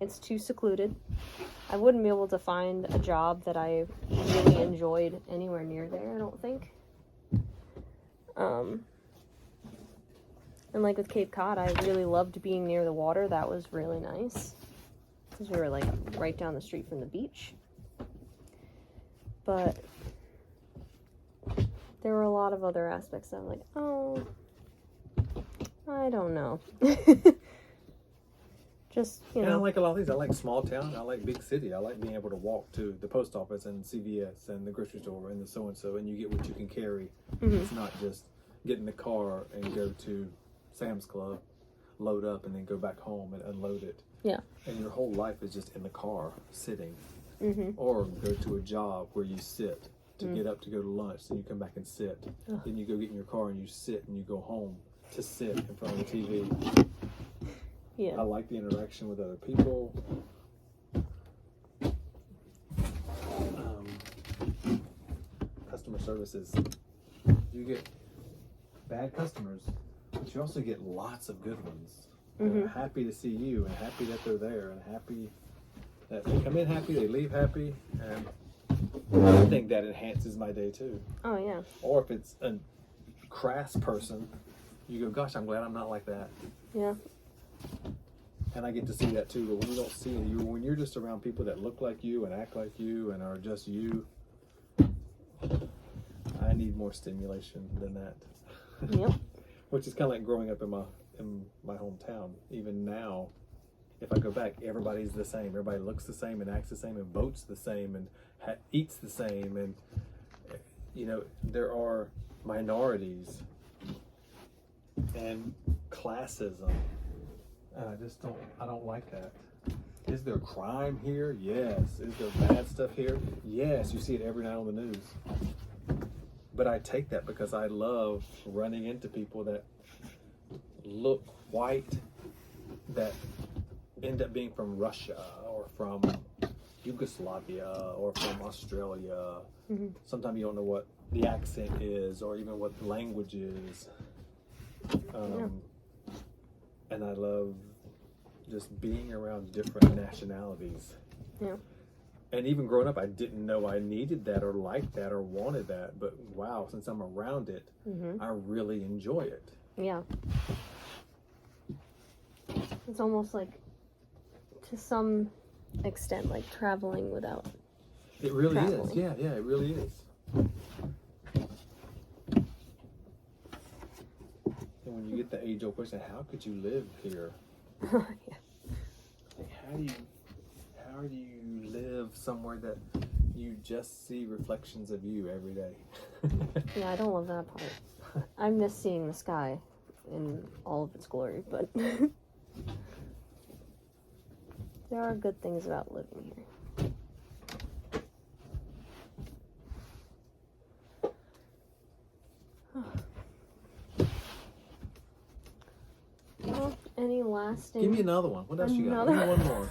it's too secluded. I wouldn't be able to find a job that I really enjoyed anywhere near there, I don't think. And like with Cape Cod, I really loved being near the water. That was really nice, because we were like right down the street from the beach. But there were a lot of other aspects that I'm like, oh, I don't know. Just, you And I know. like a lot of these. I like small town. I like big city. I like being able to walk to the post office and CVS and the grocery store and the so-and-so, and you get what you can carry. Mhm. It's not just get in the car and go to Sam's Club, load up, and then go back home and unload it. Yeah. And your whole life is just in the car, sitting. Mm-hmm. Or go to a job where you sit to get up to go to lunch, then you come back and sit. Then you go get in your car and you sit, and you go home to sit in front of the TV. Yeah. I like the interaction with other people. Customer services. You get bad customers, but you also get lots of good ones. They're happy to see you and happy that they're there and happy that they come in happy, they leave happy, and I think that enhances my day too. Oh, yeah. Or if it's a crass person, you go, gosh, I'm glad I'm not like that. Yeah. And I get to see that too. But when you don't see it, when you're just around people that look like you and act like you and are just you, I need more stimulation than that. Yep. Which is kind of like growing up in my hometown. Even now, if I go back, everybody's the same. Everybody looks the same and acts the same and votes the same and eats the same. And you know, there are minorities and classism. And I don't like that. Is there crime here? Yes. Is there bad stuff here? Yes. You see it every night on the news. But I take that because I love running into people that look white, that end up being from Russia or from Yugoslavia or from Australia. Sometimes you don't know what the accent is or even what the language is. And I love just being around different nationalities. Yeah. And even growing up, I didn't know I needed that or liked that or wanted that. But wow, since I'm around it, I really enjoy it. Yeah. It's almost like, to some extent, like traveling without. It really traveling. is. Yeah, it really is. And when you get the age-old question, how could you live here? Yeah. Like, how do you live somewhere that you just see reflections of you every day? Yeah, I don't love that part. I miss seeing the sky in all of its glory, but there are good things about living here. Well, any lasting... Give me another one. What else you got? Give me one more.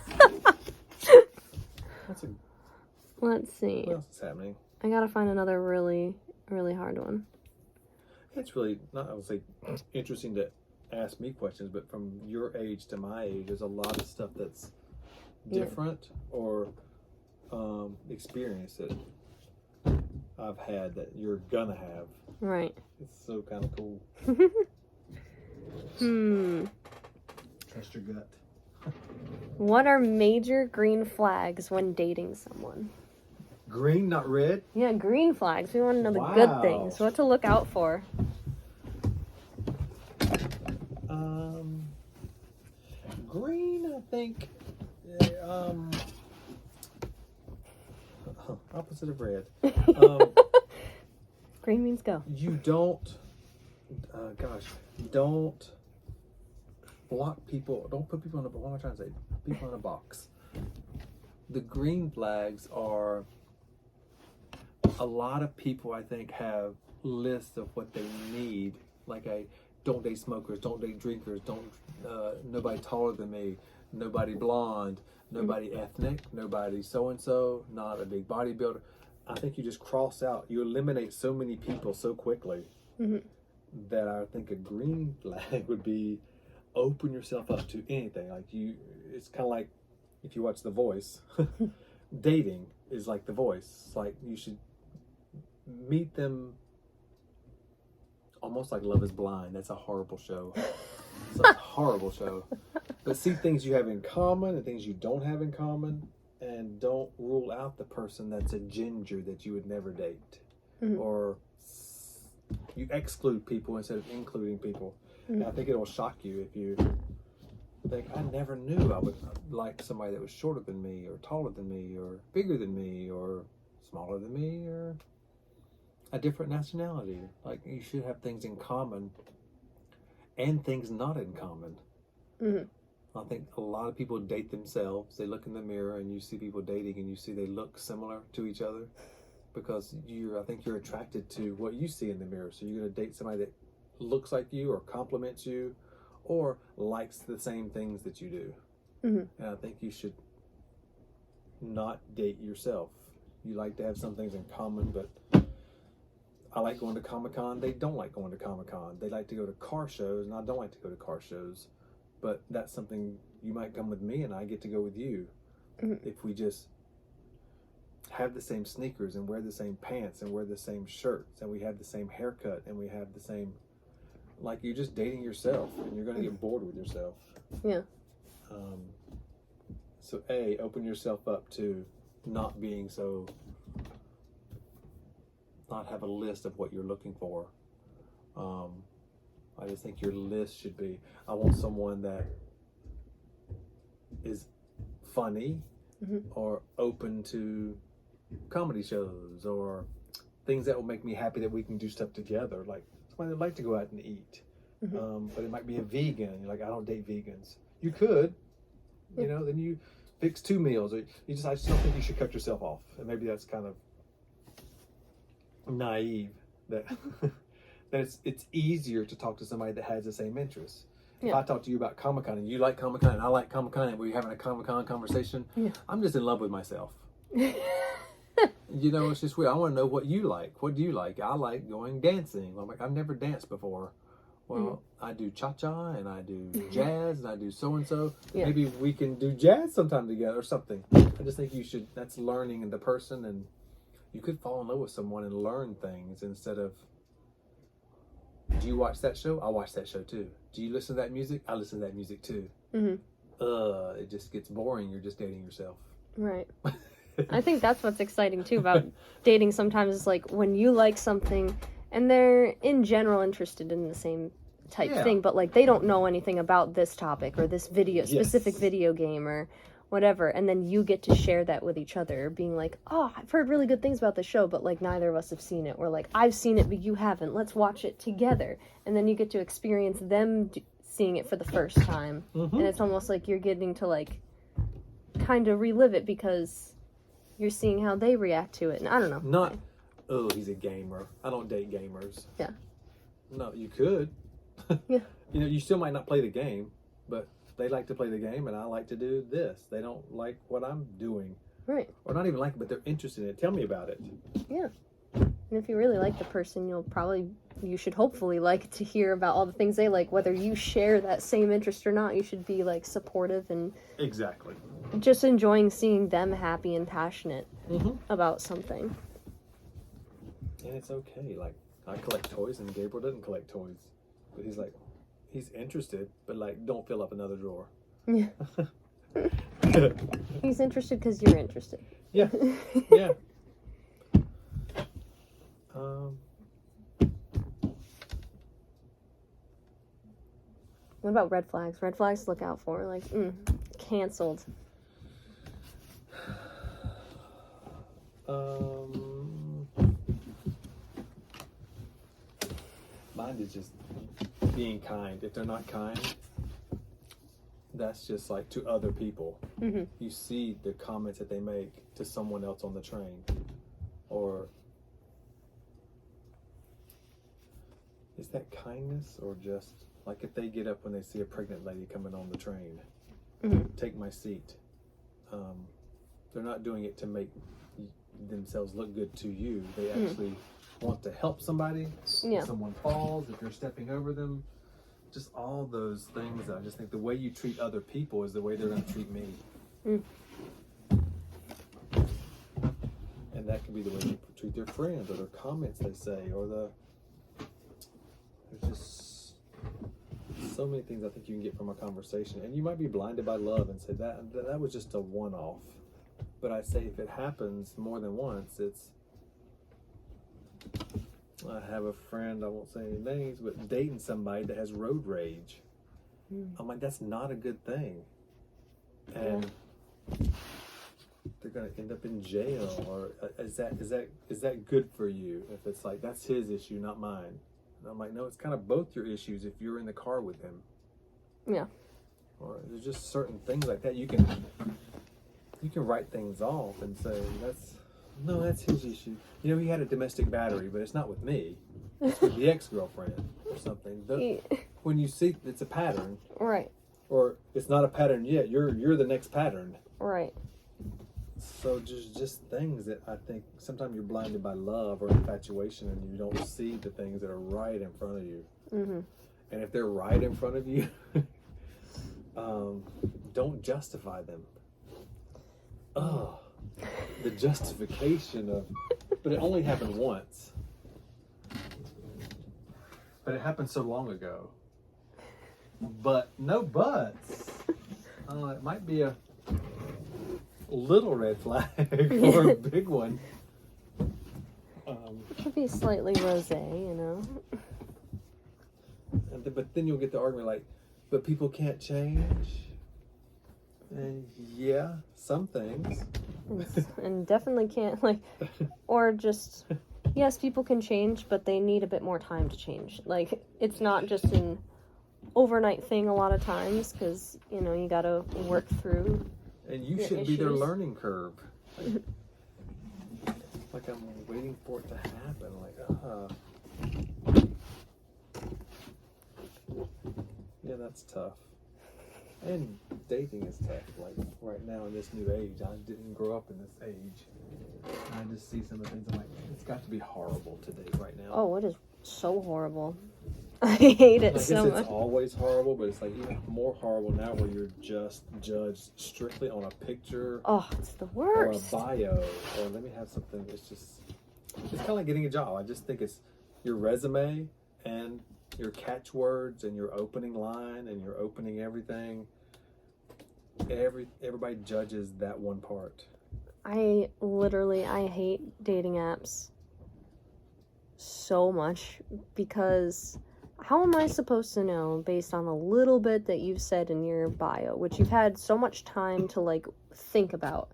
Let's see. What else is happening? I gotta find another really, really hard one. It's really not, I would say, interesting to ask me questions, but from your age to my age, there's a lot of stuff that's different or experience that I've had that you're gonna have. Right. It's so kind of cool. Trust your gut. What are major green flags when dating someone? Green, not red? Yeah, green flags. We want to know the good things. What to look out for. Green, I think, opposite of red. Green means go. You don't, don't block people. Don't put people in a, what am I trying to say? People in a box. The green flags are, a lot of people I think have lists of what they need. Like don't date smokers, don't date drinkers, nobody taller than me, nobody blonde, nobody ethnic, nobody so-and-so, not a big bodybuilder. I think you just cross out, you eliminate so many people so quickly that I think a green flag would be open yourself up to anything. Like it's kind of like if you watch The Voice, dating is like The Voice. It's like you should meet them almost like Love is Blind. That's a horrible show. It's a horrible show. But see things you have in common and things you don't have in common, and don't rule out the person that's a ginger that you would never date. Or you exclude people instead of including people. And I think it'll shock you if you think, I never knew I would like somebody that was shorter than me, or taller than me, or bigger than me, or smaller than me, or a different nationality. Like, you should have things in common and things not in common. I think a lot of people date themselves. They look in the mirror and you see people dating and you see they look similar to each other because I think you're attracted to what you see in the mirror. So you're going to date somebody that looks like you or compliments you or likes the same things that you do. And I think you should not date yourself. You like to have some things in common, but I like going to Comic-Con. They don't like going to Comic-Con. They like to go to car shows, and I don't like to go to car shows. But that's something, you might come with me and I get to go with you. If we just have the same sneakers and wear the same pants and wear the same shirts and we have the same haircut and we have the same, like, you're just dating yourself and you're going to get bored with yourself. Yeah. So open yourself up to not being so, not have a list of what you're looking for. I just think your list should be, I want someone that is funny or open to comedy shows or things that will make me happy that we can do stuff together. Like somebody that like to go out and eat. But it might be a vegan. You're like, I don't date vegans. You could, you know, then you fix 2 meals. Or I just don't think you should cut yourself off. And maybe that's kind of naive that that it's easier to talk to somebody that has the same interests. If I talk to you about Comic-Con and you like Comic-Con and I like Comic-Con and we're having a Comic-Con conversation, I'm just in love with myself. You know, it's just weird. I want to know what you like. What do you like? I like going dancing. I'm like, I've never danced before. Well, I do cha-cha and I do jazz and I do so-and-so. Maybe we can do jazz sometime together or something. I just think you should, that's learning in the person, and you could fall in love with someone and learn things instead of, do you watch that show? I watch that show too. Do you listen to that music? I listen to that music too. It just gets boring. You're just dating yourself. Right. I think that's what's exciting too about dating sometimes is like when you like something and they're in general interested in the same type thing, but like they don't know anything about this topic or this specific video game or whatever, and then you get to share that with each other, being like, oh, I've heard really good things about the show, but like neither of us have seen it, or like I've seen it but you haven't, let's watch it together. And then you get to experience them seeing it for the first time, and it's almost like you're getting to like kind of relive it because you're seeing how they react to it. And I don't know, not oh, he's a gamer, I don't date gamers. No, you could. You know, you still might not play the game, but they like to play the game and I like to do this. They don't like what I'm doing. Right. Or not even like it, but they're interested in it. Tell me about it. Yeah. And if you really like the person, you should hopefully like to hear about all the things they like, whether you share that same interest or not. You should be like supportive and exactly just enjoying seeing them happy and passionate about something. And it's okay. Like, I collect toys and Gabriel doesn't collect toys, but he's interested, but like, don't fill up another drawer. Yeah. He's interested because you're interested. Yeah. What about red flags? Red flags to look out for, like, canceled. Mine is just being kind. If they're not kind, that's just like to other people. You see the comments that they make to someone else on the train, or is that kindness, or just like if they get up when they see a pregnant lady coming on the train, take my seat. They're not doing it to make themselves look good to you. They actually want to help somebody. If someone falls, if you're stepping over them, just all those things. I just think the way you treat other people is the way they're going to treat me. And that could be the way they treat their friends, or their comments they say, or there's just so many things I think you can get from a conversation. And you might be blinded by love and say that was just a one-off. But I say if it happens more than once, I have a friend, I won't say any names, but dating somebody that has road rage. I'm like, that's not a good thing. And they're going to end up in jail, or is that good for you? If it's like, that's his issue, not mine. And I'm like, no, it's kind of both your issues if you're in the car with him. Yeah. Or there's just certain things like that you can write things off and say, that's his issue. You know, he had a domestic battery, but it's not with me. It's with the ex-girlfriend or something. When you see it's a pattern, right, or it's not a pattern yet, you're the next pattern. right. So just things that I think sometimes you're blinded by love or infatuation, and you don't see the things that are right in front of you. Mm-hmm. And if they're right in front of you, don't justify them. Oh, the justification of, but it only happened once. But it happened so long ago. But no buts. It might be a little red flag or a big one. It could be slightly rosé, you know. But then you'll get the argument like, but people can't change. And yeah, some things. And definitely can't, like, or just, yes, people can change, but they need a bit more time to change. Like, it's not just an overnight thing a lot of times, because, you know, you gotta work through. And you should be their learning curve. Like I'm waiting for it to happen. Like, yeah, that's tough. And dating is tough. Like right now in this new age, I didn't grow up in this age. And I just see some of the things. I'm like, it's got to be horrible to date right now. Oh, it is so horrible. I hate it so much. It's always horrible, but it's like even more horrible now, where you're just judged strictly on a picture. Oh, it's the worst. Or a bio, or let me have something. It's kind of like getting a job. I just think it's your resume and your catchwords and your opening line and your opening everything. Everybody judges that one part. I hate dating apps so much, because how am I supposed to know based on a little bit that you've said in your bio, which you've had so much time to like think about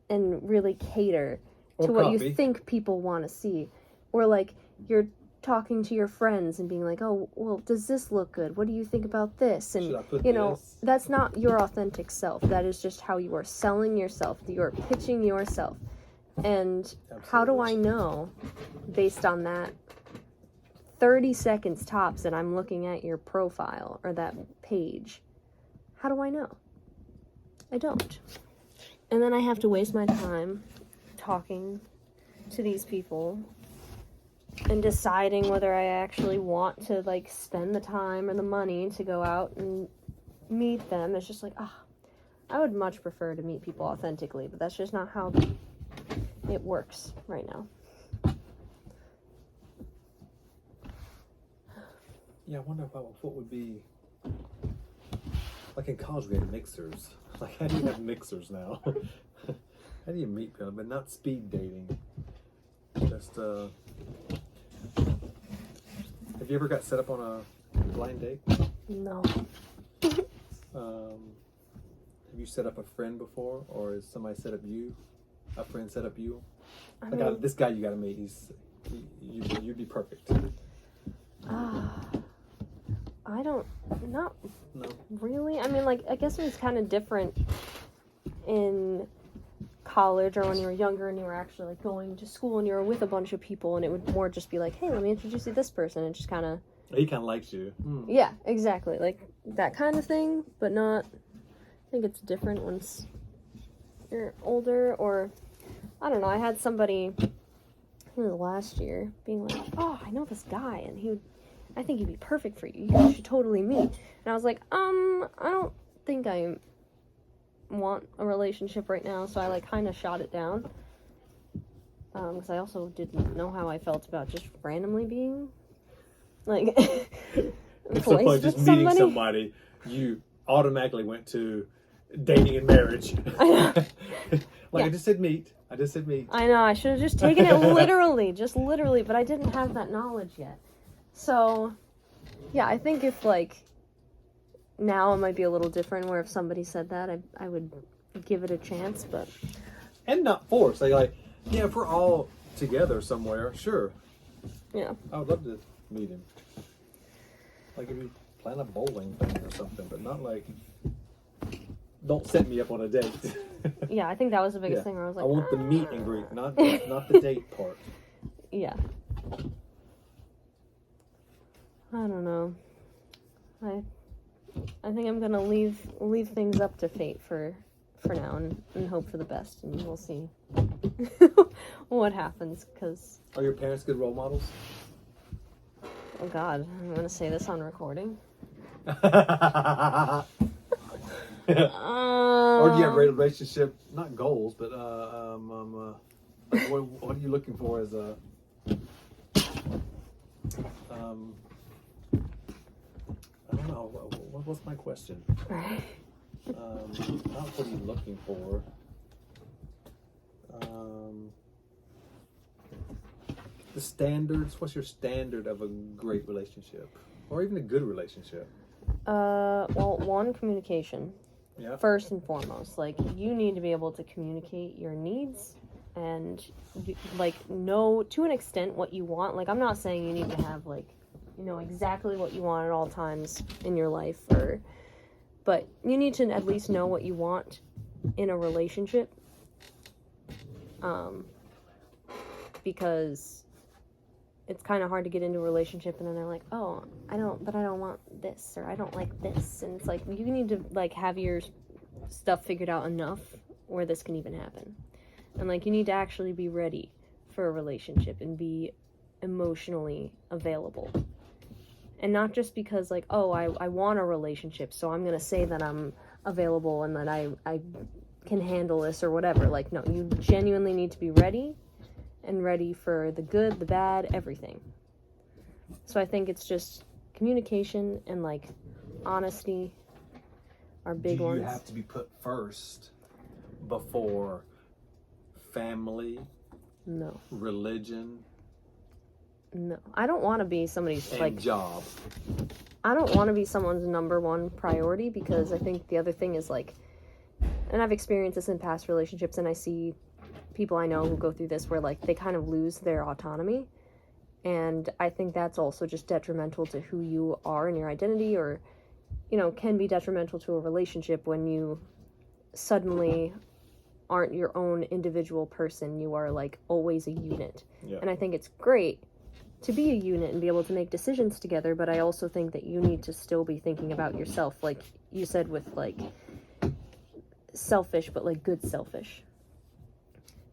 and really cater to what you think people want to see, or like you're talking to your friends and being like, oh, well, does this look good? What do you think about this? And you know, that's not your authentic self. That is just how you are selling yourself. You are pitching yourself. And absolutely. How do I know based on that 30 seconds tops that I'm looking at your profile or that page? How do I know? I don't. And then I have to waste my time talking to these people and deciding whether I actually want to like spend the time or the money to go out and meet them. It's just like, I would much prefer to meet people authentically, but that's just not how it works right now. Yeah, I wonder what would be, like in college we had mixers. Like, how do you have mixers now? How do you meet people? But not speed dating. Just, have you ever got set up on a blind date? No. Have you set up a friend before? Or has somebody set up you? A friend set up you? This guy you gotta meet, you'd be perfect. Not really. I mean, like, I guess it was kind of different in college or when you were younger and you were actually like going to school and you were with a bunch of people, and it would more just be like, hey, let me introduce you to this person, and just kind of... He kind of likes you. Yeah, exactly. Like, that kind of thing, but not... I think it's different once you're older, or... I don't know, I had somebody, I think it was last year, being like, oh, I know this guy, and I think he'd be perfect for you. You should totally meet. And I was like, I don't think I want a relationship right now, so I, like, kind of shot it down. Because I also didn't know how I felt about just randomly being, like, it's so funny, just meeting somebody, you automatically went to dating and marriage. I know. Like, yeah. I just said meet. I know, I should have just taken it literally, but I didn't have that knowledge yet. So, yeah, I think if, like, now it might be a little different, where if somebody said that, I would give it a chance, but And not forced. Like, yeah, if we're all together somewhere, sure. Yeah. I would love to meet him. Like if you plan a bowling thing or something, but not like, don't set me up on a date. Yeah, I think that was the biggest thing where I was like, I want the meet and greet, not the date part. Yeah. I don't know. I think I'm gonna leave things up to fate for now and hope for the best, and we'll see what happens. Cause Are your parents good role models? oh God, I'm gonna say this on recording. Or do you have a relationship? Not goals, but like what are you looking for as a? I don't know. What's my question? Not what are you looking for. The standards. What's your standard of a great relationship, or even a good relationship? Well, one, communication. Yeah. First and foremost, like, you need to be able to communicate your needs and like know to an extent what you want. Like, I'm not saying you need to have like, you know, exactly what you want at all times in your life, but you need to at least know what you want in a relationship. Because it's kind of hard to get into a relationship and then they're like, oh, I don't want this, or I don't like this. And it's like, you need to like have your stuff figured out enough where this can even happen. And like, you need to actually be ready for a relationship and be emotionally available. And not just because like, oh, I want a relationship, so I'm going to say that I'm available and that I can handle this or whatever. Like, no, you genuinely need to be ready, and ready for the good, the bad, everything. So I think it's just communication and like honesty are big ones. Do you have to be put first before family? No. Religion? No. I don't want to be somebody's and like job. I don't want to be someone's number one priority, because I think the other thing is like, and I've experienced this in past relationships, and I see people I know who go through this where like they kind of lose their autonomy, and I think that's also just detrimental to who you are and your identity, or you know, can be detrimental to a relationship when you suddenly aren't your own individual person. You are like always a unit. Yeah. And I think it's great to be a unit and be able to make decisions together, but I also think that you need to still be thinking about yourself, like you said, with like selfish, but like good selfish.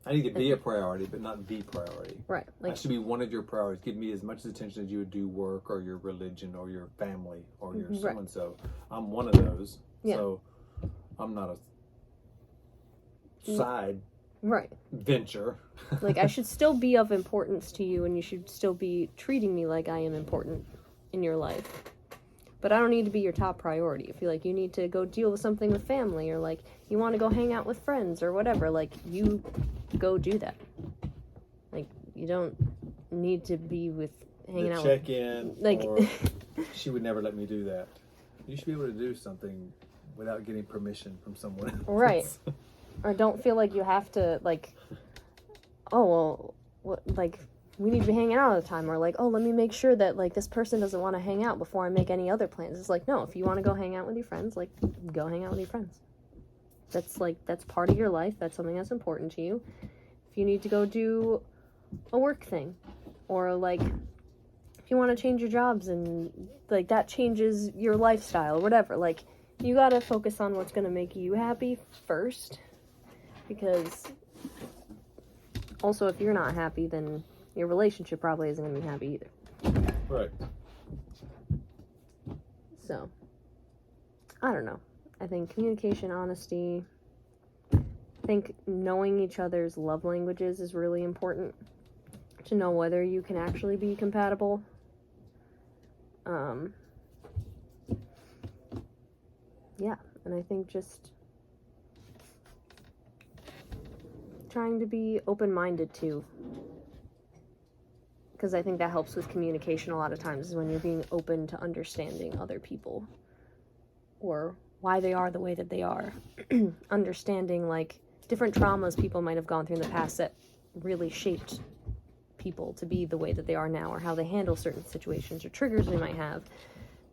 I need to be a priority, but not the priority. Right. Like, I should be one of your priorities. Give me as much attention as you would do work or your religion or your family or your so-and-so. I'm one of those. Yeah. So I'm not a side venture. Like, I should still be of importance to you, and you should still be treating me like I am important in your life. But I don't need to be your top priority. I feel like you need to go deal with something with family, or like you want to go hang out with friends or whatever. Like, you go do that. Like, you don't need to be with hanging out. Check in. Like, or she would never let me do that. You should be able to do something without getting permission from someone else. Right. Or don't feel like you have to, like, oh, well, what, like, we need to be hanging out all the time, or like, oh, let me make sure that like this person doesn't want to hang out before I make any other plans. It's like, no, if you want to go hang out with your friends, like, go hang out with your friends. That's part of your life. That's something that's important to you. If you need to go do a work thing, or like if you want to change your jobs and like that changes your lifestyle or whatever, like, you got to focus on what's going to make you happy first, because also if you're not happy, then your relationship probably isn't going to be happy either. Right. So, I don't know. I think communication, honesty, I think knowing each other's love languages is really important to know whether you can actually be compatible. Yeah, and I think just trying to be open-minded too. Because I think that helps with communication a lot of times, is when you're being open to understanding other people or why they are the way that they are. Understanding, like, different traumas people might have gone through in the past that really shaped people to be the way that they are now, or how they handle certain situations or triggers they might have.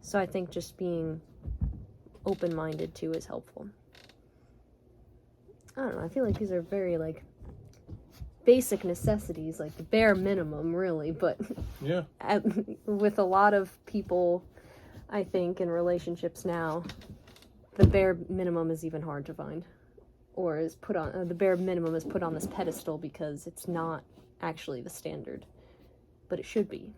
So I think just being open-minded too is helpful. I don't know, I feel like these are very like basic necessities, like the bare minimum really, but Yeah. with a lot of people, I think, in relationships now, the bare minimum is even hard to find, or is put on, the bare minimum is put on this pedestal because it's not actually the standard, but it should be.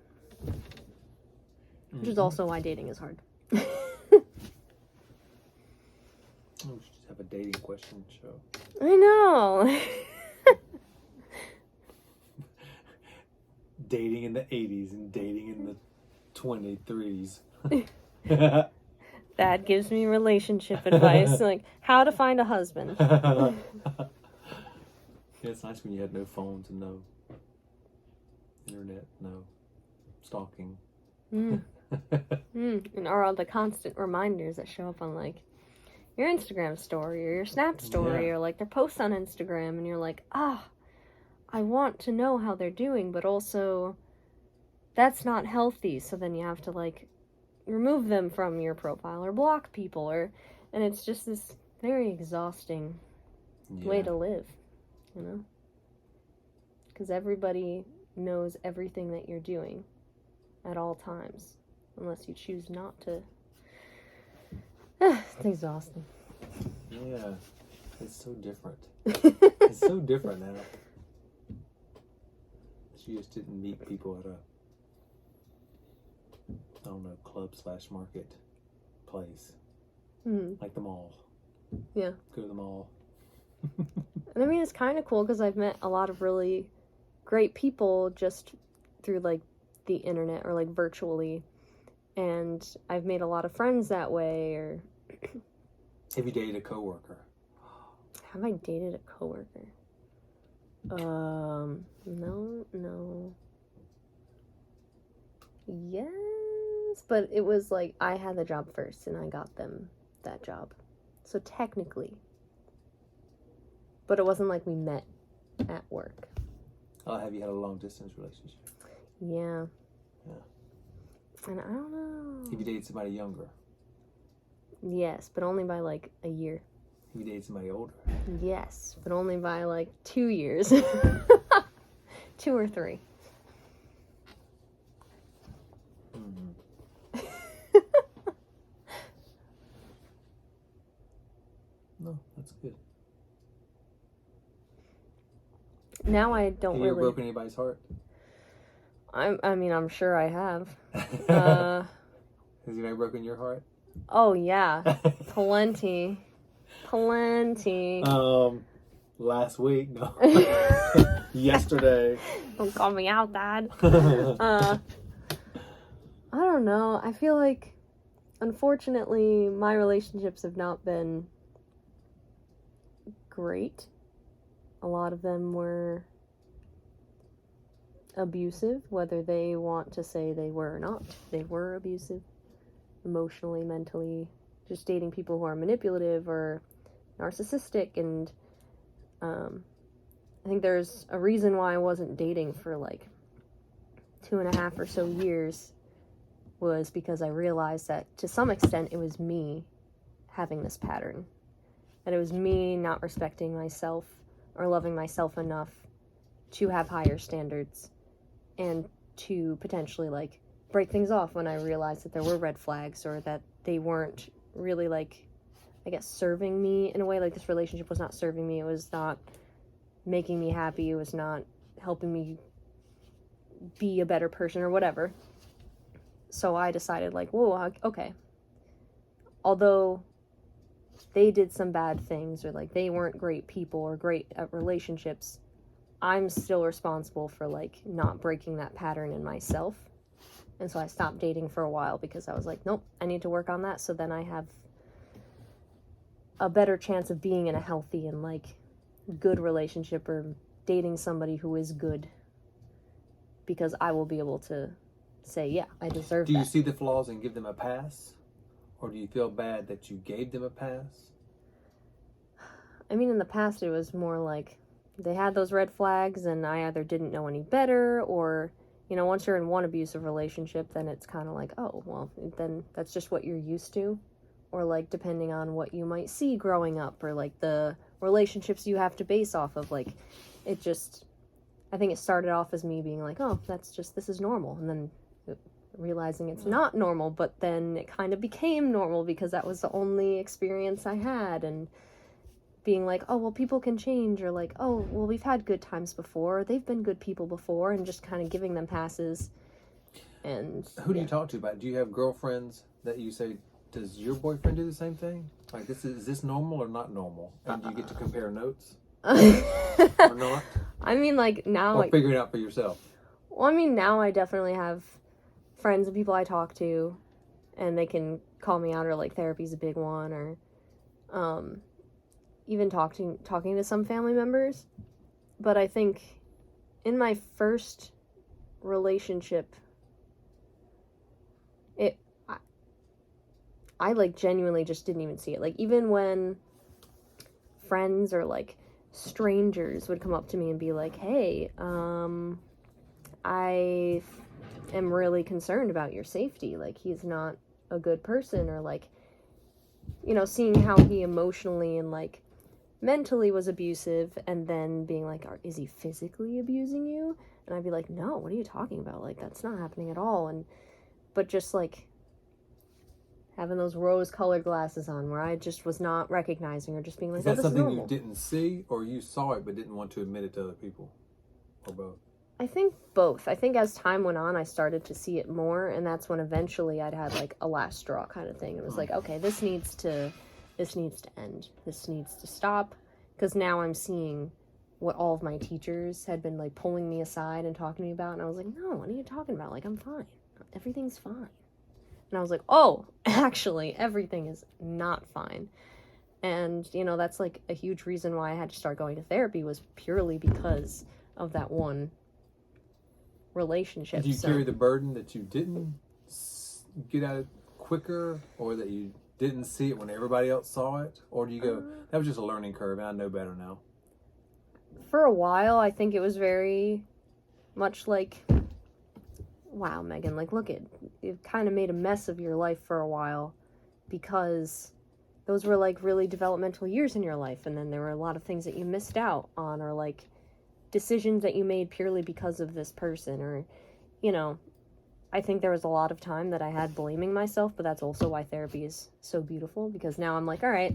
Which is also why dating is hard. We should just have a dating question show. I know. Dating in the 80s and dating in the 23s. That gives me relationship advice, like how to find a husband. Yeah, it's nice when you had no phones and no internet, no stalking. And are the constant reminders that show up on like your Instagram story or your Snap story, or like their posts on Instagram, and you're like, I want to know how they're doing, but also that's not healthy. So then you have to like remove them from your profile or block people, and it's just this very exhausting way to live, you know? Because everybody knows everything that you're doing at all times, unless you choose not to. It's exhausting. Yeah, it's so different. It's so different now. She just didn't meet people at a, I don't know, club/market place. Like the mall. Yeah. Go to the mall. And I mean, it's kind of cool because I've met a lot of really great people just through like the internet or like virtually, and I've made a lot of friends that way. Or Have you dated a coworker? have I dated a coworker? No. Yes, but it was like I had the job first and I got them that job. So technically. But it wasn't like we met at work. Have you had a long distance relationship? Yeah. Yeah. And I don't know. Have you dated somebody younger? Yes, but only by like a year. Have you dated somebody older? Yes, but only by like 2 years. 2 or 3. No, that's good. Now I don't Have you ever broken anybody's heart? I mean, I'm sure I have. Has anybody broken your heart? Oh yeah, plenty. Last week, no. Yesterday. Don't call me out, Dad. I don't know. I feel like, unfortunately, my relationships have not been great. A lot of them were abusive, whether they want to say they were or not. They were abusive, emotionally, mentally. Just dating people who are manipulative or narcissistic, and I think there's a reason why I wasn't dating for like 2.5 or so years, was because I realized that to some extent it was me having this pattern, that it was me not respecting myself or loving myself enough to have higher standards and to potentially like break things off when I realized that there were red flags, or that they weren't really like, I guess, serving me in a way. Like this relationship was not serving me. It was not making me happy. It was not helping me be a better person or whatever. So I decided like, whoa, okay. Although they did some bad things, or like they weren't great people or great at relationships, I'm still responsible for like not breaking that pattern in myself. And so I stopped dating for a while because I was like, nope, I need to work on that, so then I have a better chance of being in a healthy and like good relationship, or dating somebody who is good, because I will be able to say, yeah, I deserve that. Do you see the flaws and give them a pass? Or do you feel bad that you gave them a pass? I mean, in the past, it was more like they had those red flags, and I either didn't know any better, or, you know, once you're in one abusive relationship, then it's kind of like, oh, well, then that's just what you're used to. Or, like, depending on what you might see growing up, or, like, the relationships you have to base off of, like, it just, I think it started off as me being like, oh, this is normal, and then realizing it's not normal, but then it kind of became normal because that was the only experience I had, and being like, oh, well, people can change, or like, oh, well, we've had good times before, they've been good people before, and just kind of giving them passes. And who do you talk to about it? Do you have girlfriends that you say, does your boyfriend do the same thing? Like, is this normal or not normal? And do you get to compare notes? Or not? I mean, like, now... Or figure it out for yourself? Well, I mean, now I definitely have friends and people I talk to, and they can call me out, or, like, therapy's a big one, or, even talking to some family members. But I think in my first relationship, I like genuinely just didn't even see it. Like, even when friends or like strangers would come up to me and be like, hey, I am really concerned about your safety. Like, he's not a good person, or like, you know, seeing how he emotionally and like mentally was abusive, and then being like, is he physically abusing you? And I'd be like, no, what are you talking about? Like, that's not happening at all. But just like having those rose-colored glasses on, where I just was not recognizing, or just being like, is that this is something normal. You didn't see, or you saw it but didn't want to admit it to other people, or both? I think both. I think as time went on, I started to see it more, and that's when eventually I'd had like a last straw kind of thing. It was like, okay, this needs to end. This needs to stop, because now I'm seeing what all of my teachers had been like pulling me aside and talking to me about, and I was like, no, what are you talking about? Like, I'm fine. Everything's fine. And I was like, oh, actually, everything is not fine. And, you know, that's like a huge reason why I had to start going to therapy, was purely because of that one relationship. Do you carry the burden that you didn't get out quicker, or that you didn't see it when everybody else saw it? Or do you go, that was just a learning curve and I know better now? For a while, I think it was very much like, wow, Megan, like, look, it kind of made a mess of your life for a while, because those were like really developmental years in your life, and then there were a lot of things that you missed out on, or like decisions that you made purely because of this person, or, you know, I think there was a lot of time that I had blaming myself, but that's also why therapy is so beautiful, because now I'm like, all right,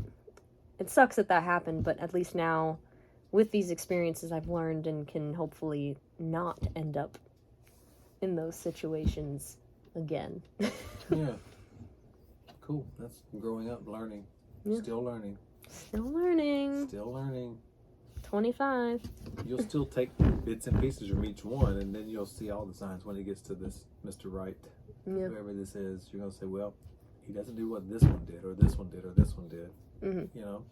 it sucks that happened, but at least now with these experiences I've learned, and can hopefully not end up in those situations again. Yeah. Cool. That's growing up, learning. Yeah. Still learning. 25. You'll still take bits and pieces from each one, and then you'll see all the signs when it gets to this Mr. Right. Yeah. Whoever this is, you're going to say, well, he doesn't do what this one did, or this one did, or this one did. Mm-hmm. You know?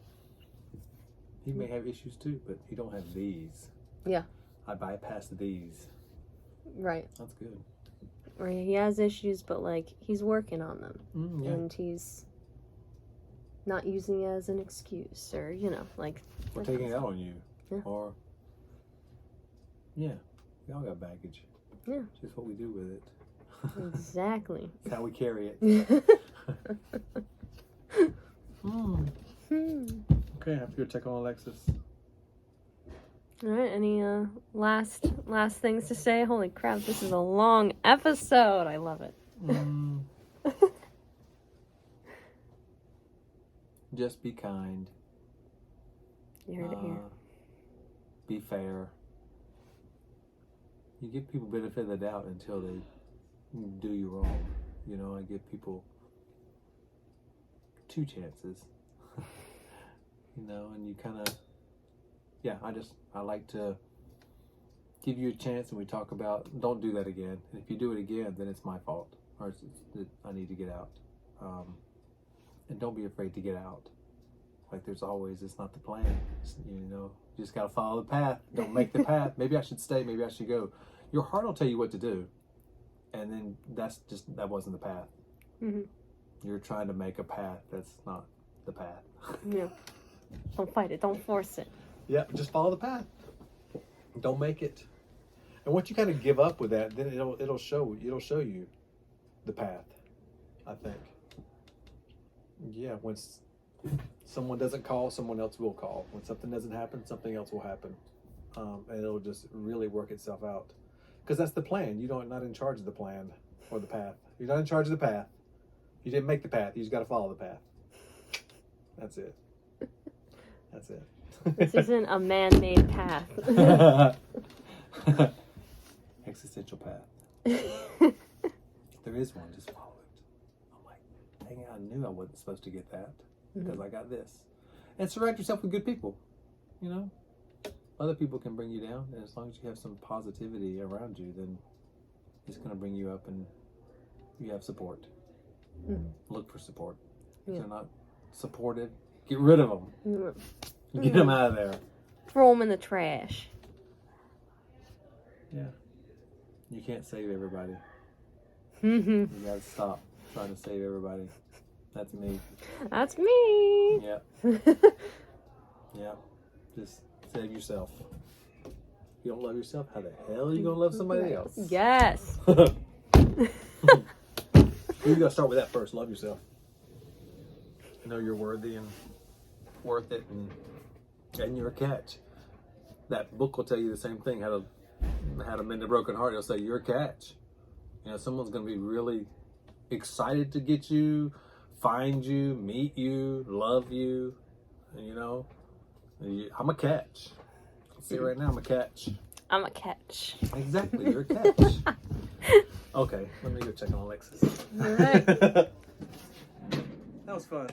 He may have issues too, but he don't have these. Yeah. I bypassed these. Right. That's good. Or he has issues, but like, he's working on them. Yeah. And he's not using it as an excuse, or, you know, like, or taking it out on you. Yeah. Or, yeah, we all got baggage. Yeah. Just what we do with it. Exactly. That's how we carry it. Okay, I have to go check on Alexis. All right, any last things to say? Holy crap, this is a long episode. I love it. Just be kind. You heard it here. Be fair. You give people benefit of the doubt until they do you wrong. You know, I give people 2 chances. You know, and you kind of, yeah, I like to give you a chance, and we talk about, don't do that again. And if you do it again, then it's my fault, or I need to get out. And don't be afraid to get out. Like, there's always, it's not the plan. You know, you just got to follow the path. Don't make the path. Maybe I should stay. Maybe I should go. Your heart will tell you what to do. And then that wasn't the path. Mm-hmm. You're trying to make a path that's not the path. Yeah. Don't fight it. Don't force it. Yeah, just follow the path. Don't make it. And once you kind of give up with that, then it'll show you the path. I think. Yeah, when someone doesn't call, someone else will call. When something doesn't happen, something else will happen, and it'll just really work itself out. Because that's the plan. You're not in charge of the plan or the path. You're not in charge of the path. You didn't make the path. You just got to follow the path. That's it. That's it. This isn't a man-made path. Existential path. There is one. Just follow it. I'm like, dang it, I knew I wasn't supposed to get that because I got this. And surround yourself with good people. You know, other people can bring you down, and as long as you have some positivity around you, then it's going to bring you up, and you have support. Look for support. If they're not supported, get rid of them. Get them out of there. Throw them in the trash. Yeah. You can't save everybody. Mm-hmm. You gotta stop trying to save everybody. That's me. That's me. Yep. Yep. Just save yourself. If you don't love yourself, how the hell are you gonna love somebody else? Yes. You gotta start with that first. Love yourself. Know you're worthy and worth it, and you're a catch. That book will tell you the same thing. How to mend a broken heart. It'll say you're a catch. You know, someone's gonna be really excited to get you, find you, meet you, love you. And, you know, I'm a catch. I'll say right now, I'm a catch. I'm a catch. Exactly, you're a catch. Okay, let me go check on Alexis. All right. That was fun.